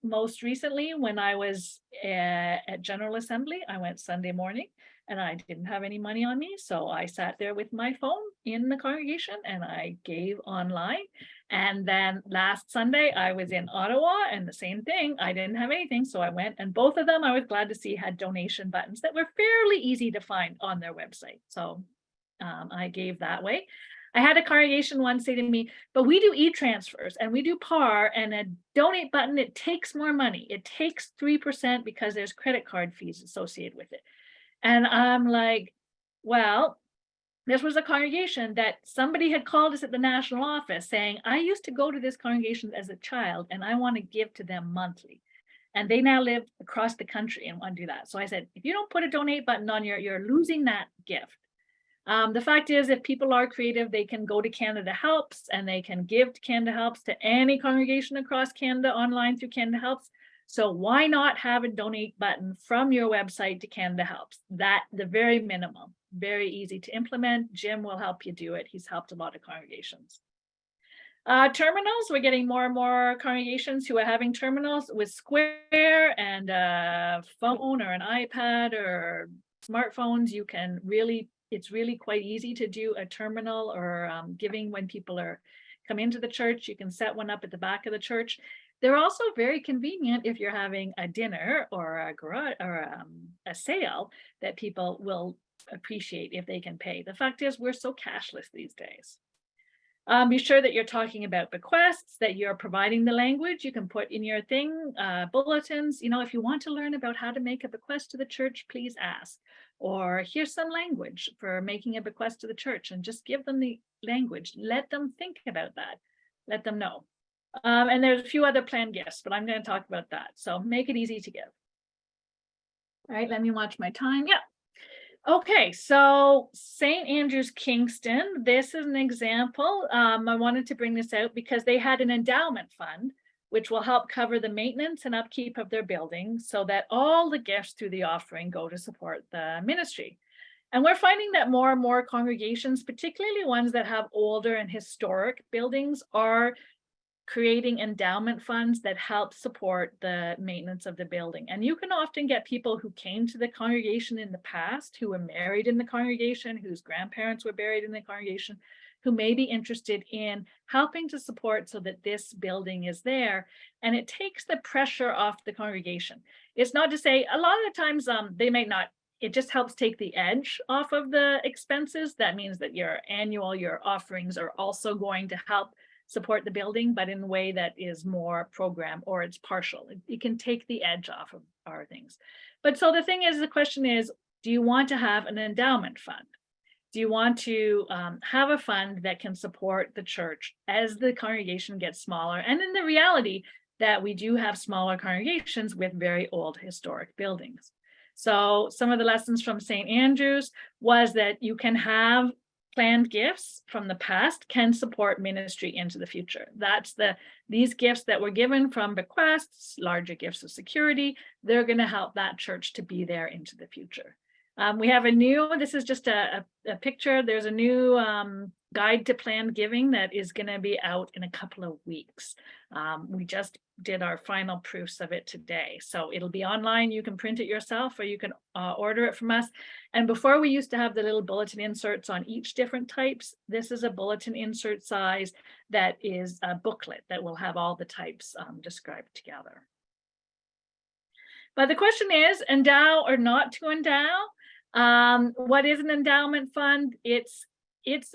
Most recently, when I was at General Assembly, I went Sunday morning and I didn't have any money on me. So I sat there with my phone in the congregation and I gave online. And then last Sunday, I was in Ottawa and the same thing. I didn't have anything. So I went, and both of them I was glad to see had donation buttons that were fairly easy to find on their website. So I gave that way. I had a congregation once say to me, but we do e-transfers and we do PAR, and a donate button, it takes more money. It takes 3% because there's credit card fees associated with it. And I'm like, well, this was a congregation that somebody had called us at the national office saying, I used to go to this congregation as a child and I want to give to them monthly. And they now live across the country and want to do that. So I said, if you don't put a donate button on you're losing that gift. The fact is, if people are creative, they can go to Canada Helps and they can give to Canada Helps to any congregation across Canada online through Canada Helps. So why not have a donate button from your website to Canada Helps? That the very minimum, very easy to implement. Jim will help you do it. He's helped a lot of congregations. Terminals, we're getting more and more congregations who are having terminals with Square and a phone or an iPad or smartphones. You can really, it's really quite easy to do a terminal or giving when people come into the church. You can set one up at the back of the church. They're also very convenient if you're having a dinner or a garage or a sale that people will appreciate if they can pay. The fact is, we're so cashless these days. Be sure that you're talking about bequests, that you're providing the language. You can put in your thing, bulletins. If you want to learn about how to make a bequest to the church, please ask. Or here's some language for making a bequest to the church, and just give them the language. Let them think about that. Let them know. And there's a few other planned gifts, but I'm going to talk about that. So make it easy to give. All right, let me watch my time. Yeah. Okay, so St. Andrew's Kingston, this is an example. I wanted to bring this out because they had an endowment fund, which will help cover the maintenance and upkeep of their building so that all the gifts through the offering go to support the ministry. And we're finding that more and more congregations, particularly ones that have older and historic buildings, are creating endowment funds that help support the maintenance of the building. And you can often get people who came to the congregation in the past, who were married in the congregation, whose grandparents were buried in the congregation, who may be interested in helping to support so that this building is there. And it takes the pressure off the congregation. It's not to say, a lot of the times they may not, it just helps take the edge off of the expenses. That means that your offerings are also going to help support the building, but in a way that is more program, or it's partial. It can take the edge off of our things. But so the thing is, the question is, do you want to have an endowment fund? Do you want to have a fund that can support the church as the congregation gets smaller? And in the reality that we do have smaller congregations with very old historic buildings. So some of the lessons from St. Andrew's was that you can have planned gifts from the past can support ministry into the future. These gifts that were given from bequests, larger gifts of security, they're going to help that church to be there into the future. We have this is just a picture. There's a new guide to planned giving that is going to be out in a couple of weeks. We just did our final proofs of it today. So it'll be online. You can print it yourself or you can order it from us. And before we used to have the little bulletin inserts on each different types. This is a bulletin insert size that is a booklet that will have all the types described together. But the question is, endow or not to endow? What is an endowment fund? It's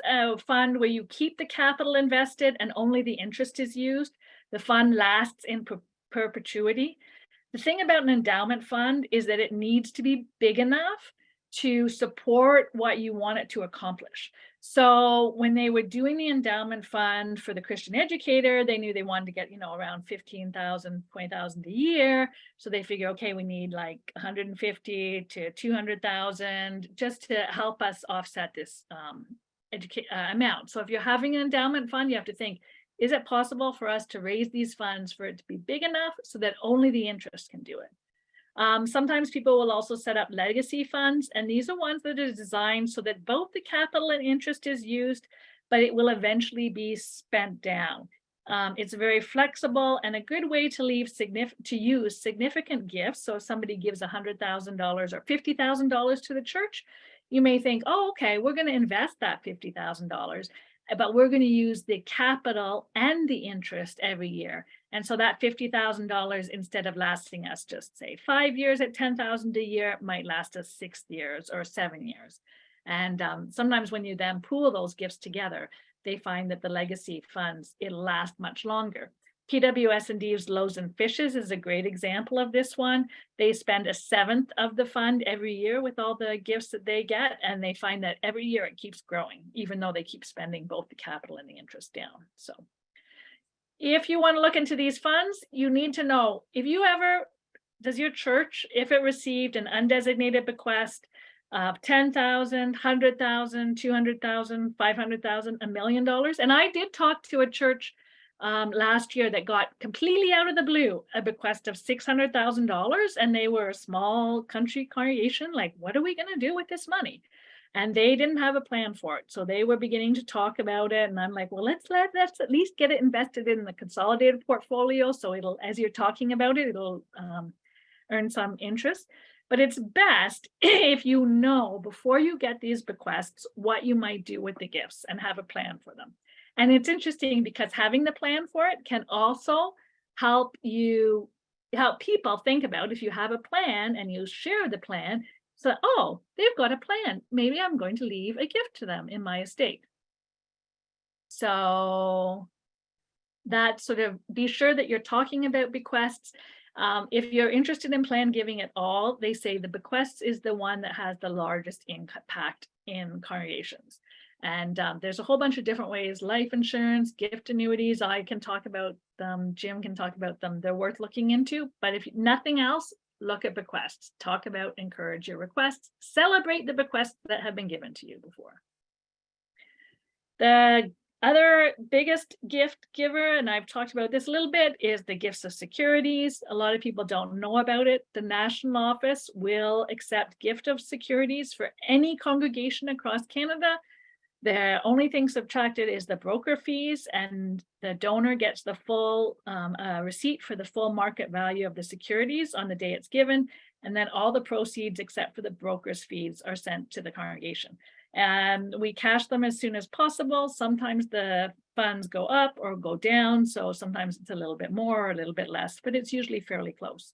a fund where you keep the capital invested and only the interest is used. The fund lasts in perpetuity. The thing about an endowment fund is that it needs to be big enough to support what you want it to accomplish. So when they were doing the endowment fund for the Christian educator, they knew they wanted to get, around 15,000, 20,000 a year. So they figure, okay, we need like 150 to 200,000 just to help us offset this amount. So if you're having an endowment fund, you have to think, is it possible for us to raise these funds for it to be big enough so that only the interest can do it? Sometimes people will also set up legacy funds, and these are ones that are designed so that both the capital and interest is used, but it will eventually be spent down. It's very flexible and a good way to use significant gifts. So if somebody gives $100,000 or $50,000 to the church, you may think, oh, okay, we're going to invest that $50,000, but we're going to use the capital and the interest every year. And so that $50,000, instead of lasting us just say 5 years at $10,000 a year, might last us 6 years or 7 years. And sometimes when you then pool those gifts together, they find that the legacy funds, it'll last much longer. PWS&D's Loaves and Fishes is a great example of this one. They spend 1/7 of the fund every year with all the gifts that they get, and they find that every year it keeps growing, even though they keep spending both the capital and the interest down. So if you want to look into these funds, you need to know, does your church, if it received an undesignated bequest of $10,000, $100,000, $200,000, $500,000, $1 million? And I did talk to a church last year that got completely out of the blue a bequest of $600,000, and they were a small country congregation. Like, what are we going to do with this money? And they didn't have a plan for it. So they were beginning to talk about it. And I'm like, well, let's at least get it invested in the consolidated portfolio. So it'll, as you're talking about it, it'll earn some interest. But it's best if you know before you get these bequests what you might do with the gifts and have a plan for them. And it's interesting because having the plan for it can also help people think about, if you have a plan and you share the plan, so, oh, they've got a plan. Maybe I'm going to leave a gift to them in my estate. So that sort of, be sure that you're talking about bequests. If you're interested in planned giving at all, they say the bequests is the one that has the largest impact in congregations. And there's a whole bunch of different ways: life insurance, gift annuities. I can talk about them. Jim can talk about them. They're worth looking into. But if nothing else, look at bequests, talk about, encourage your requests, celebrate the bequests that have been given to you before. The other biggest gift giver, and I've talked about this a little bit, is the gifts of securities. A lot of people don't know about it. The national office will accept gift of securities for any congregation across Canada. The only thing subtracted is the broker fees, and the donor gets the full receipt for the full market value of the securities on the day it's given. And then all the proceeds, except for the broker's fees, are sent to the congregation. And we cash them as soon as possible. Sometimes the funds go up or go down. So sometimes it's a little bit more or a little bit less, but it's usually fairly close.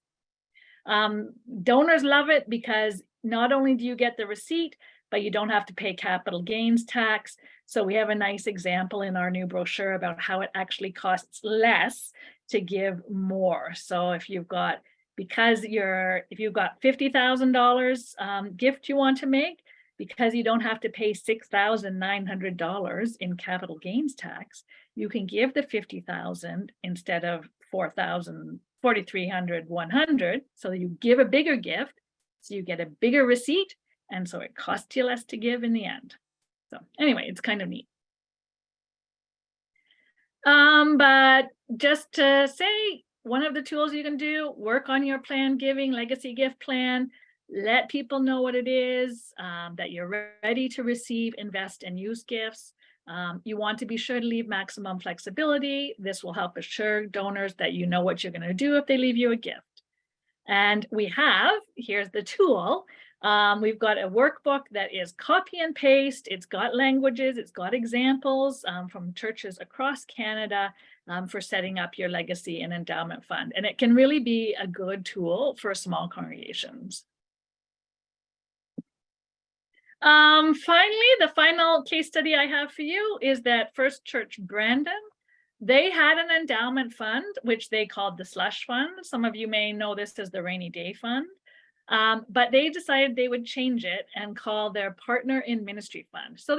Donors love it because not only do you get the receipt, but you don't have to pay capital gains tax. So we have a nice example in our new brochure about how it actually costs less to give more. So if you've got, if you've got $50,000 gift you want to make, because you don't have to pay $6,900 in capital gains tax, you can give the $50,000 instead of $4,300, so you give a bigger gift, so you get a bigger receipt, and so it costs you less to give in the end. So anyway, it's kind of neat. But just to say, one of the tools you can do, work on your planned giving, legacy gift plan. Let people know what it is, that you're ready to receive, invest, and use gifts. You want to be sure to leave maximum flexibility. This will help assure donors that you know what you're going to do if they leave you a gift. And here's the tool. We've got a workbook that is copy and paste. It's got languages, it's got examples from churches across Canada for setting up your legacy and endowment fund. And it can really be a good tool for small congregations. Finally, the final case study I have for you is that First Church Brandon. They had an endowment fund, which they called the slush fund. Some of you may know this as the rainy day fund, but they decided they would change it and call their partner in ministry fund. So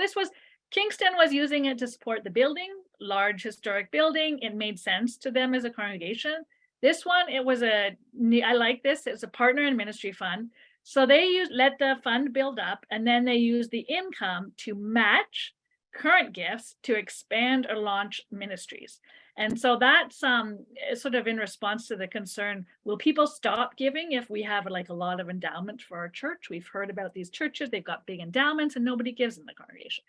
Kingston was using it to support the building, large historic building. It made sense to them as a congregation. This one, I like this, it's a partner in ministry fund. So they let the fund build up, and then they use the income to match current gifts to expand or launch ministries. And so that's sort of in response to the concern, will people stop giving if we have like a lot of endowment for our church? We've heard about these churches, they've got big endowments and nobody gives in the congregation.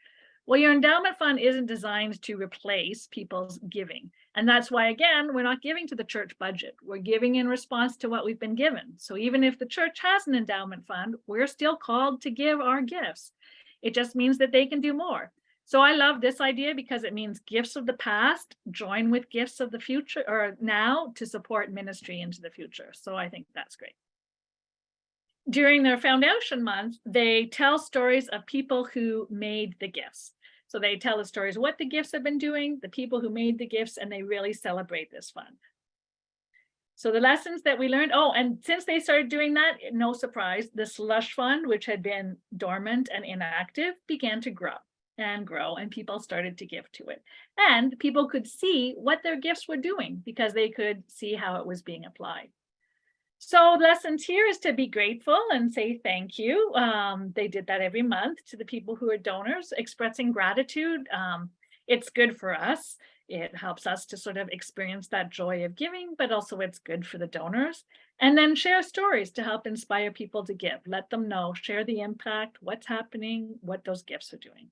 Well, your endowment fund isn't designed to replace people's giving. And that's why, again, we're not giving to the church budget. We're giving in response to what we've been given. So even if the church has an endowment fund, we're still called to give our gifts. It just means that they can do more. So I love this idea because it means gifts of the past join with gifts of the future or now to support ministry into the future. So I think that's great. During their foundation month, they tell stories of people who made the gifts. So they tell the stories what the gifts have been doing, the people who made the gifts, and they really celebrate this fund. So the lessons that we learned, and since they started doing that, no surprise, the slush fund, which had been dormant and inactive, began to grow, and people started to give to it. And people could see what their gifts were doing because they could see how it was being applied. So lessons here is to be grateful and say thank you. They did that every month to the people who are donors, expressing gratitude. It's good for us. It helps us to sort of experience that joy of giving, but also it's good for the donors. And then share stories to help inspire people to give. Let them know, share the impact, what's happening, what those gifts are doing.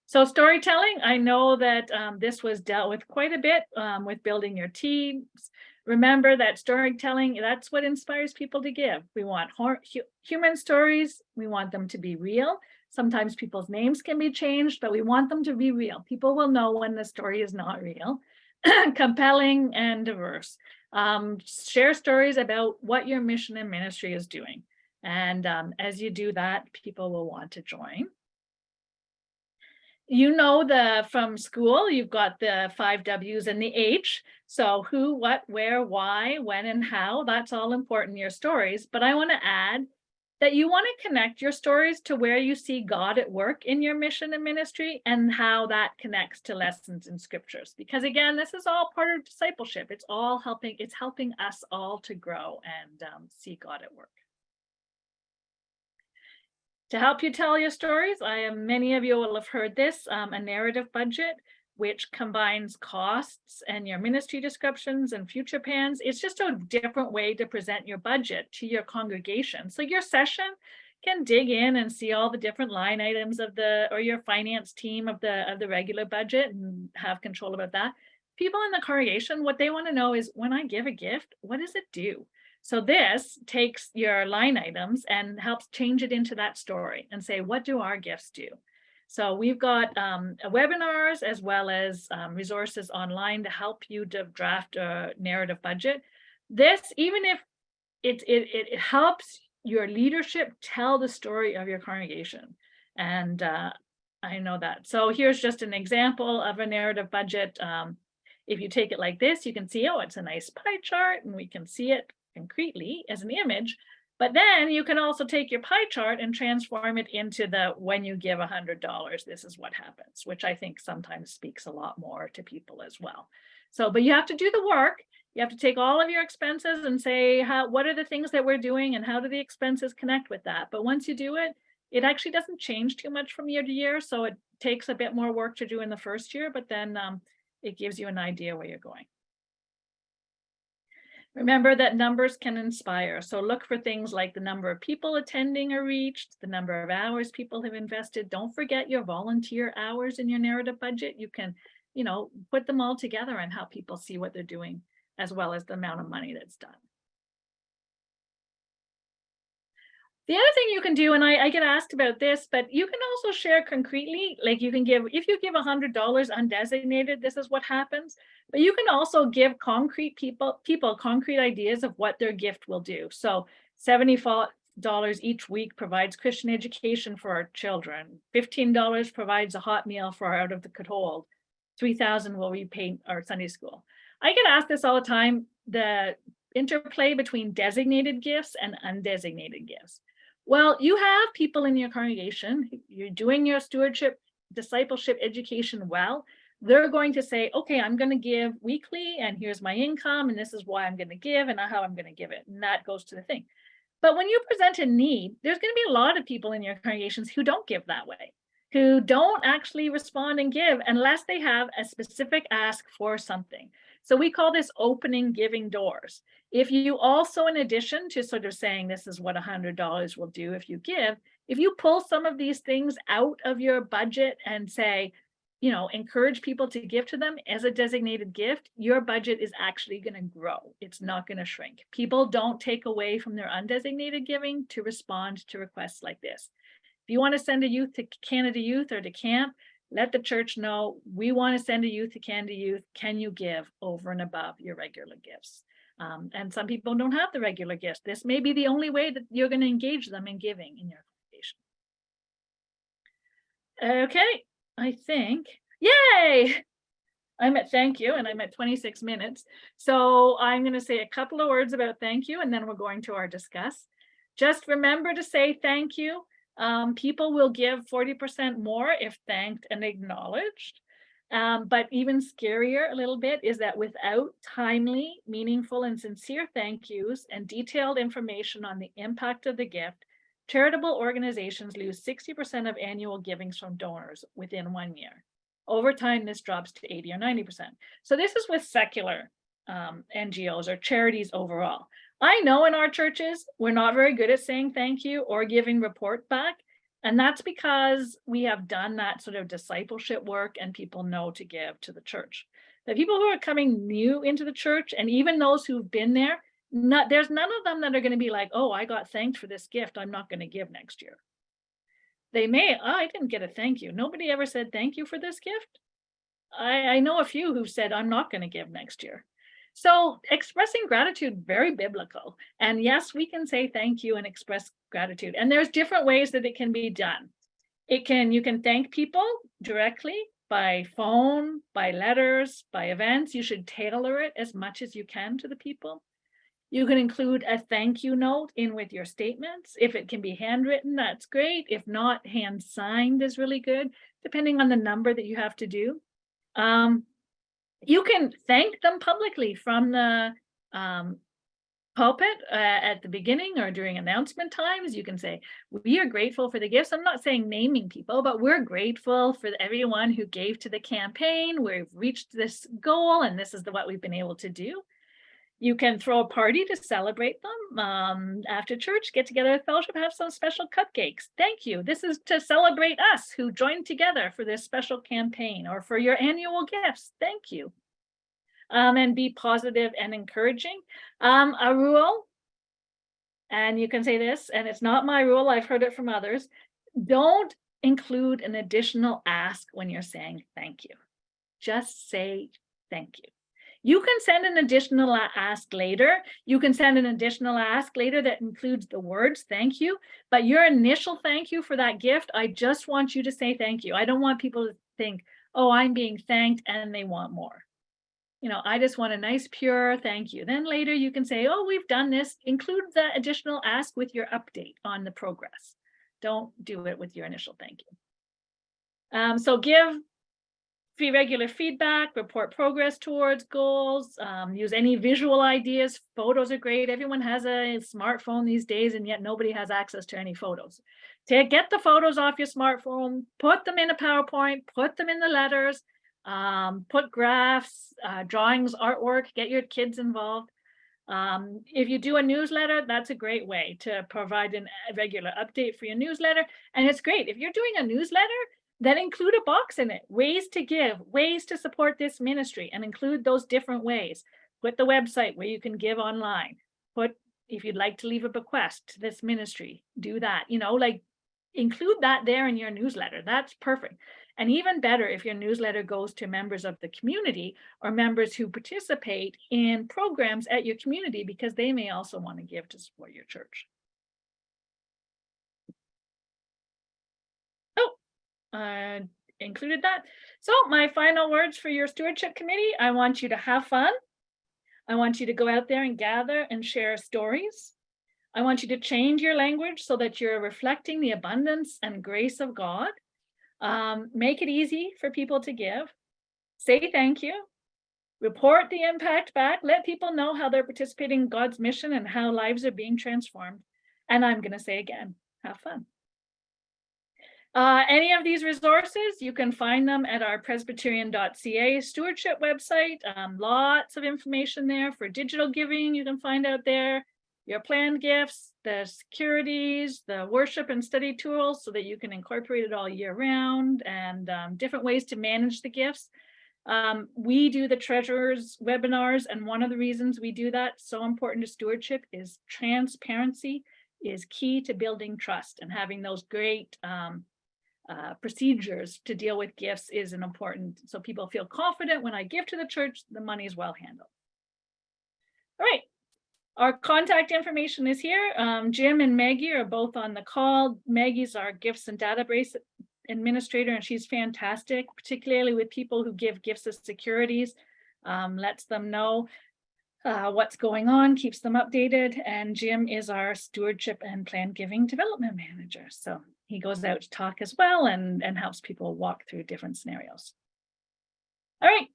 So storytelling, I know that this was dealt with quite a bit with building your teams. Remember that storytelling, that's what inspires people to give. We want human stories. We want them to be real. Sometimes people's names can be changed, but we want them to be real. People will know when the story is not real. Compelling and diverse. Share stories about what your mission and ministry is doing. And as you do that, people will want to join. You know, from school, you've got the 5 W's and the H. So who, what, where, why, when, and how, that's all important in your stories. But I want to add that you want to connect your stories to where you see God at work in your mission and ministry and how that connects to lessons in scriptures. Because again, this is all part of discipleship. It's helping us all to grow and see God at work. To help you tell your stories, many of you will have heard this, a narrative budget, which combines costs and your ministry descriptions and future plans. It's just a different way to present your budget to your congregation. So your session can dig in and see all the different line items or your finance team of the regular budget and have control about that. People in the congregation, what they want to know is, when I give a gift, what does it do? So this takes your line items and helps change it into that story and say, what do our gifts do? So we've got webinars as well as resources online to help you to draft a narrative budget. This, even if it helps your leadership tell the story of your congregation. And I know that. So here's just an example of a narrative budget. If you take it like this, you can see, oh, it's a nice pie chart, and we can see it concretely as an image. But then you can also take your pie chart and transform it into when you give $100, this is what happens, which I think sometimes speaks a lot more to people as well. So, but you have to do the work. You have to take all of your expenses and say, what are the things that we're doing and how do the expenses connect with that? But once you do it, it actually doesn't change too much from year to year. So it takes a bit more work to do in the first year, but then it gives you an idea where you're going. Remember that numbers can inspire. So look for things like the number of people attending or reached, the number of hours people have invested. Don't forget your volunteer hours in your narrative budget. You can, put them all together and how people see what they're doing, as well as the amount of money that's done. The other thing you can do, and I get asked about this, but you can also share concretely, like if you give $100 undesignated, this is what happens. But you can also give concrete people concrete ideas of what their gift will do. So $75 each week provides Christian education for our children. $15 provides a hot meal for our out of the could hold. $3,000 will repay our Sunday school. I get asked this all the time, the interplay between designated gifts and undesignated gifts. Well, you have people in your congregation, you're doing your stewardship, discipleship education well. They're going to say, okay, I'm going to give weekly, and here's my income, and this is why I'm going to give, and how I'm going to give it. And that goes to the thing. But when you present a need, there's going to be a lot of people in your congregations who don't give that way, who don't actually respond and give unless they have a specific ask for something. So we call this opening giving doors. If you also, in addition to sort of saying this is what $100 will do if you give, if you pull some of these things out of your budget and say, encourage people to give to them as a designated gift, your budget is actually going to grow. It's not going to shrink. People don't take away from their undesignated giving to respond to requests like this. If you want to send a youth to Canada Youth or to camp, let the church know, we want to send a youth to Canada Youth. Can you give over and above your regular gifts? And some people don't have the regular gifts. This may be the only way that you're going to engage them in giving in your congregation. Okay, I think, yay! I'm at thank you, and I'm at 26 minutes. So I'm going to say a couple of words about thank you, and then we're going to our discuss. Just remember to say thank you. People will give 40% more if thanked and acknowledged. But even scarier a little bit is that without timely, meaningful, and sincere thank yous and detailed information on the impact of the gift, charitable organizations lose 60% of annual givings from donors within 1 year. Over time, this drops to 80 or 90%. So this is with secular NGOs or charities overall. I know in our churches, we're not very good at saying thank you or giving report back. And that's because we have done that sort of discipleship work and people know to give to the church. The people who are coming new into the church, and even those who've been there, there's none of them that are going to be like, oh, I got thanked for this gift, I'm not going to give next year. They may, I didn't get a thank you. Nobody ever said thank you for this gift. I know a few who said, I'm not going to give next year. So expressing gratitude, very biblical. And yes, we can say thank you and express gratitude. And there's different ways that it can be done. You can thank people directly by phone, by letters, by events. You should tailor it as much as you can to the people. You can include a thank you note in with your statements. If it can be handwritten, that's great. If not, hand signed is really good, depending on the number that you have to do. You can thank them publicly from the pulpit at the beginning or during announcement times. You can say, we are grateful for the gifts. I'm not saying naming people, but we're grateful for everyone who gave to the campaign. We've reached this goal, and this is what we've been able to do. You can throw a party to celebrate them. After church, get together with fellowship, have some special cupcakes. Thank you. This is to celebrate us who joined together for this special campaign or for your annual gifts. Thank you. And be positive and encouraging. A rule, and you can say this, and it's not my rule, I've heard it from others, don't include an additional ask when you're saying thank you. Just say thank you. You can send an additional ask later. You can send an additional ask later that includes the words thank you, but your initial thank you for that gift, I just want you to say thank you. I don't want people to think, oh, I'm being thanked and they want more. You know, I just want a nice, pure thank you. Then later you can say, oh, we've done this. Include the additional ask with your update on the progress. Don't do it with your initial thank you. So give regular feedback, report progress towards goals, use any visual ideas. Photos are great. Everyone has a smartphone these days, and yet nobody has access to any photos. Get the photos off your smartphone, put them in a PowerPoint, put them in the letters, put graphs, drawings, artwork, get your kids involved. If you do a newsletter, that's a great way to provide a regular update for your newsletter. And it's great. If you're doing a newsletter, then include a box in it, ways to give, ways to support this ministry, and include those different ways. Put the website where you can give online. Put, if you'd like to leave a bequest to this ministry, do that, you know, like include that there in your newsletter. That's perfect. And even better if your newsletter goes to members of the community or members who participate in programs at your community, because they may also want to give to support your church. Included that. So my final words for your stewardship committee: I want you to have fun. I want you to go out there and gather and share stories. I want you to change your language so that you're reflecting the abundance and grace of God. Make it easy for people to give. Say thank you. Report the impact back. Let people know how they're participating in God's mission and how lives are being transformed. And I'm going to say again, have fun. Any of these resources, you can find them at our presbyterian.ca stewardship website. Lots of information there for digital giving. You can find out there your planned gifts, the securities, the worship and study tools, so that you can incorporate it all year round, and different ways to manage the gifts. We do the treasurer's webinars, and one of the reasons we do that, so important to stewardship, is transparency is key to building trust, and having those great procedures to deal with gifts is an important, so people feel confident when I give to the church, the money is well handled. All right, our contact information is here. Jim and Maggie are both on the call. Maggie's our gifts and database administrator, and she's fantastic, particularly with people who give gifts as securities. Lets them know what's going on, keeps them updated. And Jim is our stewardship and planned giving development manager. So he goes out to talk as well and helps people walk through different scenarios. All right,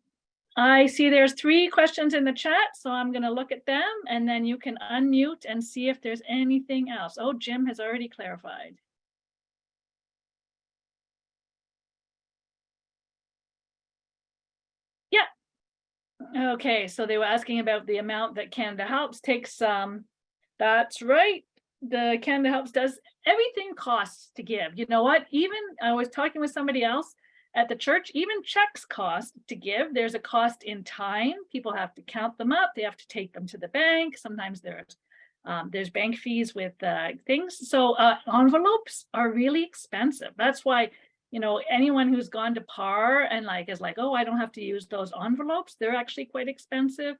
I see there's 3 questions in the chat, so I'm going to look at them, and then you can unmute and see if there's anything else. Oh, Jim has already clarified. Yeah. Okay, so they were asking about the amount that Canada Helps takes. That's right. The Canada Helps does everything costs to give. You know what? Even I was talking with somebody else at the church, even checks cost to give. There's a cost in time. People have to count them up. They have to take them to the bank. Sometimes there's bank fees with things. So envelopes are really expensive. That's why, you know, anyone who's gone to PAR and is like, oh, I don't have to use those envelopes, they're actually quite expensive.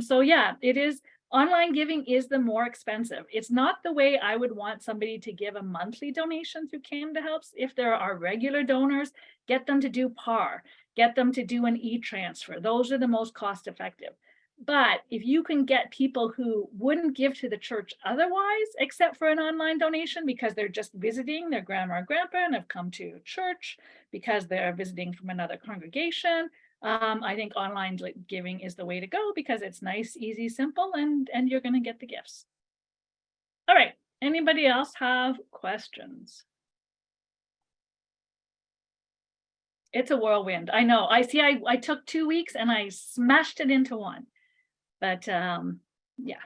So yeah, it is. Online giving is the more expensive. It's not the way I would want somebody to give a monthly donation through Canada Helps. If there are regular donors, get them to do PAR, get them to do an e-transfer. Those are the most cost effective. But if you can get people who wouldn't give to the church otherwise, except for an online donation, because they're just visiting their grandma or grandpa and have come to church because they're visiting from another congregation, I think online giving is the way to go, because it's nice, easy, simple, and you're going to get the gifts. All right. Anybody else have questions? It's a whirlwind. I know. I see. I took 2 weeks and I smashed it into one. But yeah.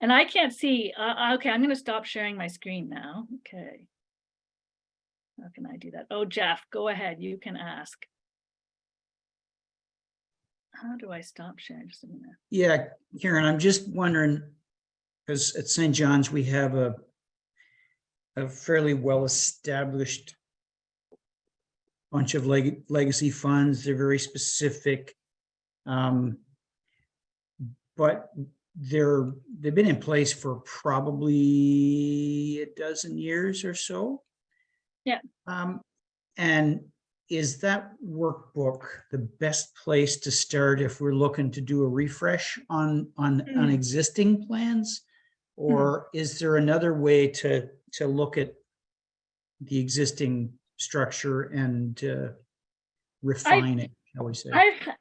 And I can't see. Okay, I'm going to stop sharing my screen now. Okay. How can I do that? Oh, Jeff, go ahead. You can ask. How do I stop sharing? Just a minute. Yeah, Karen, I'm just wondering, because at St. John's we have a fairly well-established bunch of legacy funds. They're very specific, but they've been in place for probably a dozen years or so. Yeah. And is that workbook the best place to start if we're looking to do a refresh on existing plans? Or is there another way to look at the existing structure and refine it, shall we say?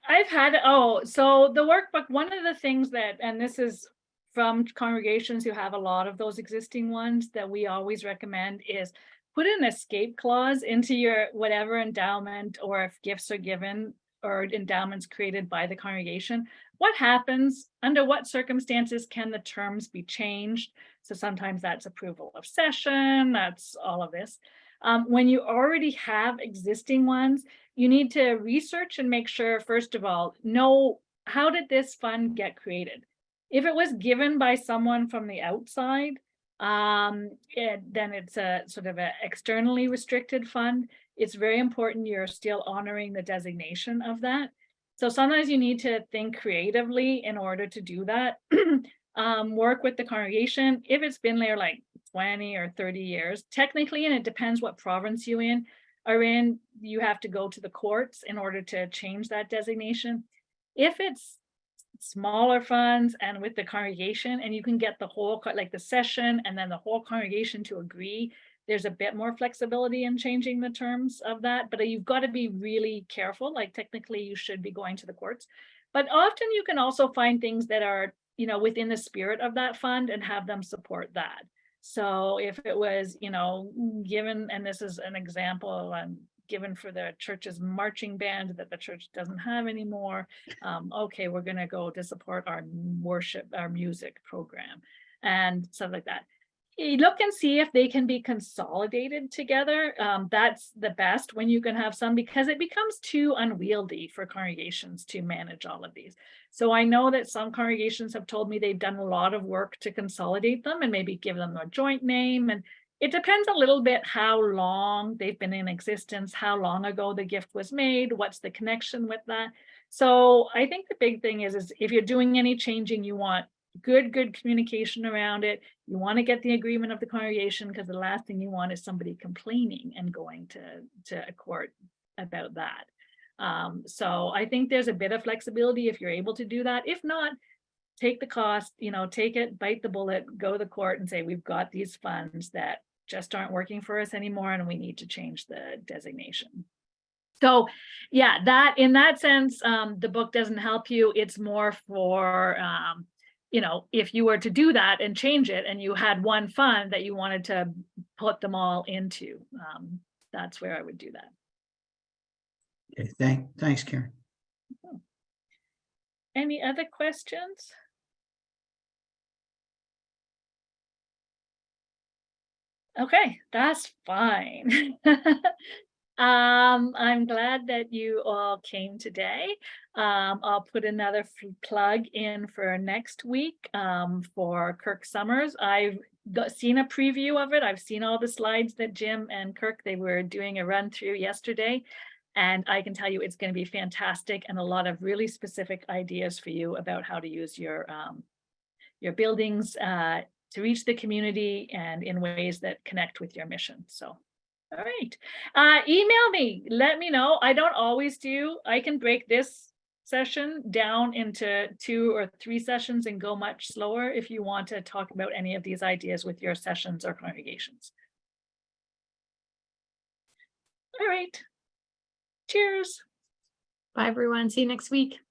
I've had, so the workbook, one of the things that, and this is from congregations who have a lot of those existing ones, that we always recommend is put an escape clause into your whatever endowment, or if gifts are given or endowments created by the congregation, what happens, under what circumstances can the terms be changed? So sometimes that's approval of session, that's all of this. When you already have existing ones, you need to research and make sure, first of all, know, how did this fund get created? If it was given by someone from the outside, then it's a sort of an externally restricted fund. It's very important you're still honoring the designation of that. So sometimes you need to think creatively in order to do that. Work with the congregation. If it's been there like 20 or 30 years, technically, and it depends what province you are in, you have to go to the courts in order to change that designation. If it's smaller funds and with the congregation, and you can get the whole, like the session and then the whole congregation to agree, there's a bit more flexibility in changing the terms of that, but you've got to be really careful. Like technically you should be going to the courts, but often you can also find things that are, you know, within the spirit of that fund and have them support that. So if it was, you know, given, and this is an example given for the church's marching band that the church doesn't have anymore, okay, we're going to go to support our worship, our music program and stuff like that. You look and see if they can be consolidated together. That's the best when you can have some, because it becomes too unwieldy for congregations to manage all of these. So I know that some congregations have told me they've done a lot of work to consolidate them and maybe give them a joint name. And it depends a little bit how long they've been in existence, how long ago the gift was made, what's the connection with that. So I think the big thing is if you're doing any changing, you want good communication around it. You want to get the agreement of the congregation, because the last thing you want is somebody complaining and going to a court about that. So I think there's a bit of flexibility if you're able to do that. If not, take the cost, you know, take it, bite the bullet, go to the court and say, we've got these funds that just aren't working for us anymore and we need to change the designation. So yeah, that in that sense, the book doesn't help you. It's more for, you know, if you were to do that and change it and you had one fund that you wanted to put them all into, that's where I would do that. Okay, thanks, Karen. Any other questions? Okay, that's fine. I'm glad that you all came today. I'll put another plug in for next week for Kirk Summers. I've seen a preview of it. I've seen all the slides that Jim and Kirk, they were doing a run through yesterday. And I can tell you it's going to be fantastic and a lot of really specific ideas for you about how to use your buildings to reach the community and in ways that connect with your mission. So, all right. Email me, let me know. I don't always do. I can break this session down into 2 or 3 sessions and go much slower if you want to talk about any of these ideas with your sessions or congregations. All right. Cheers. Bye, everyone. See you next week.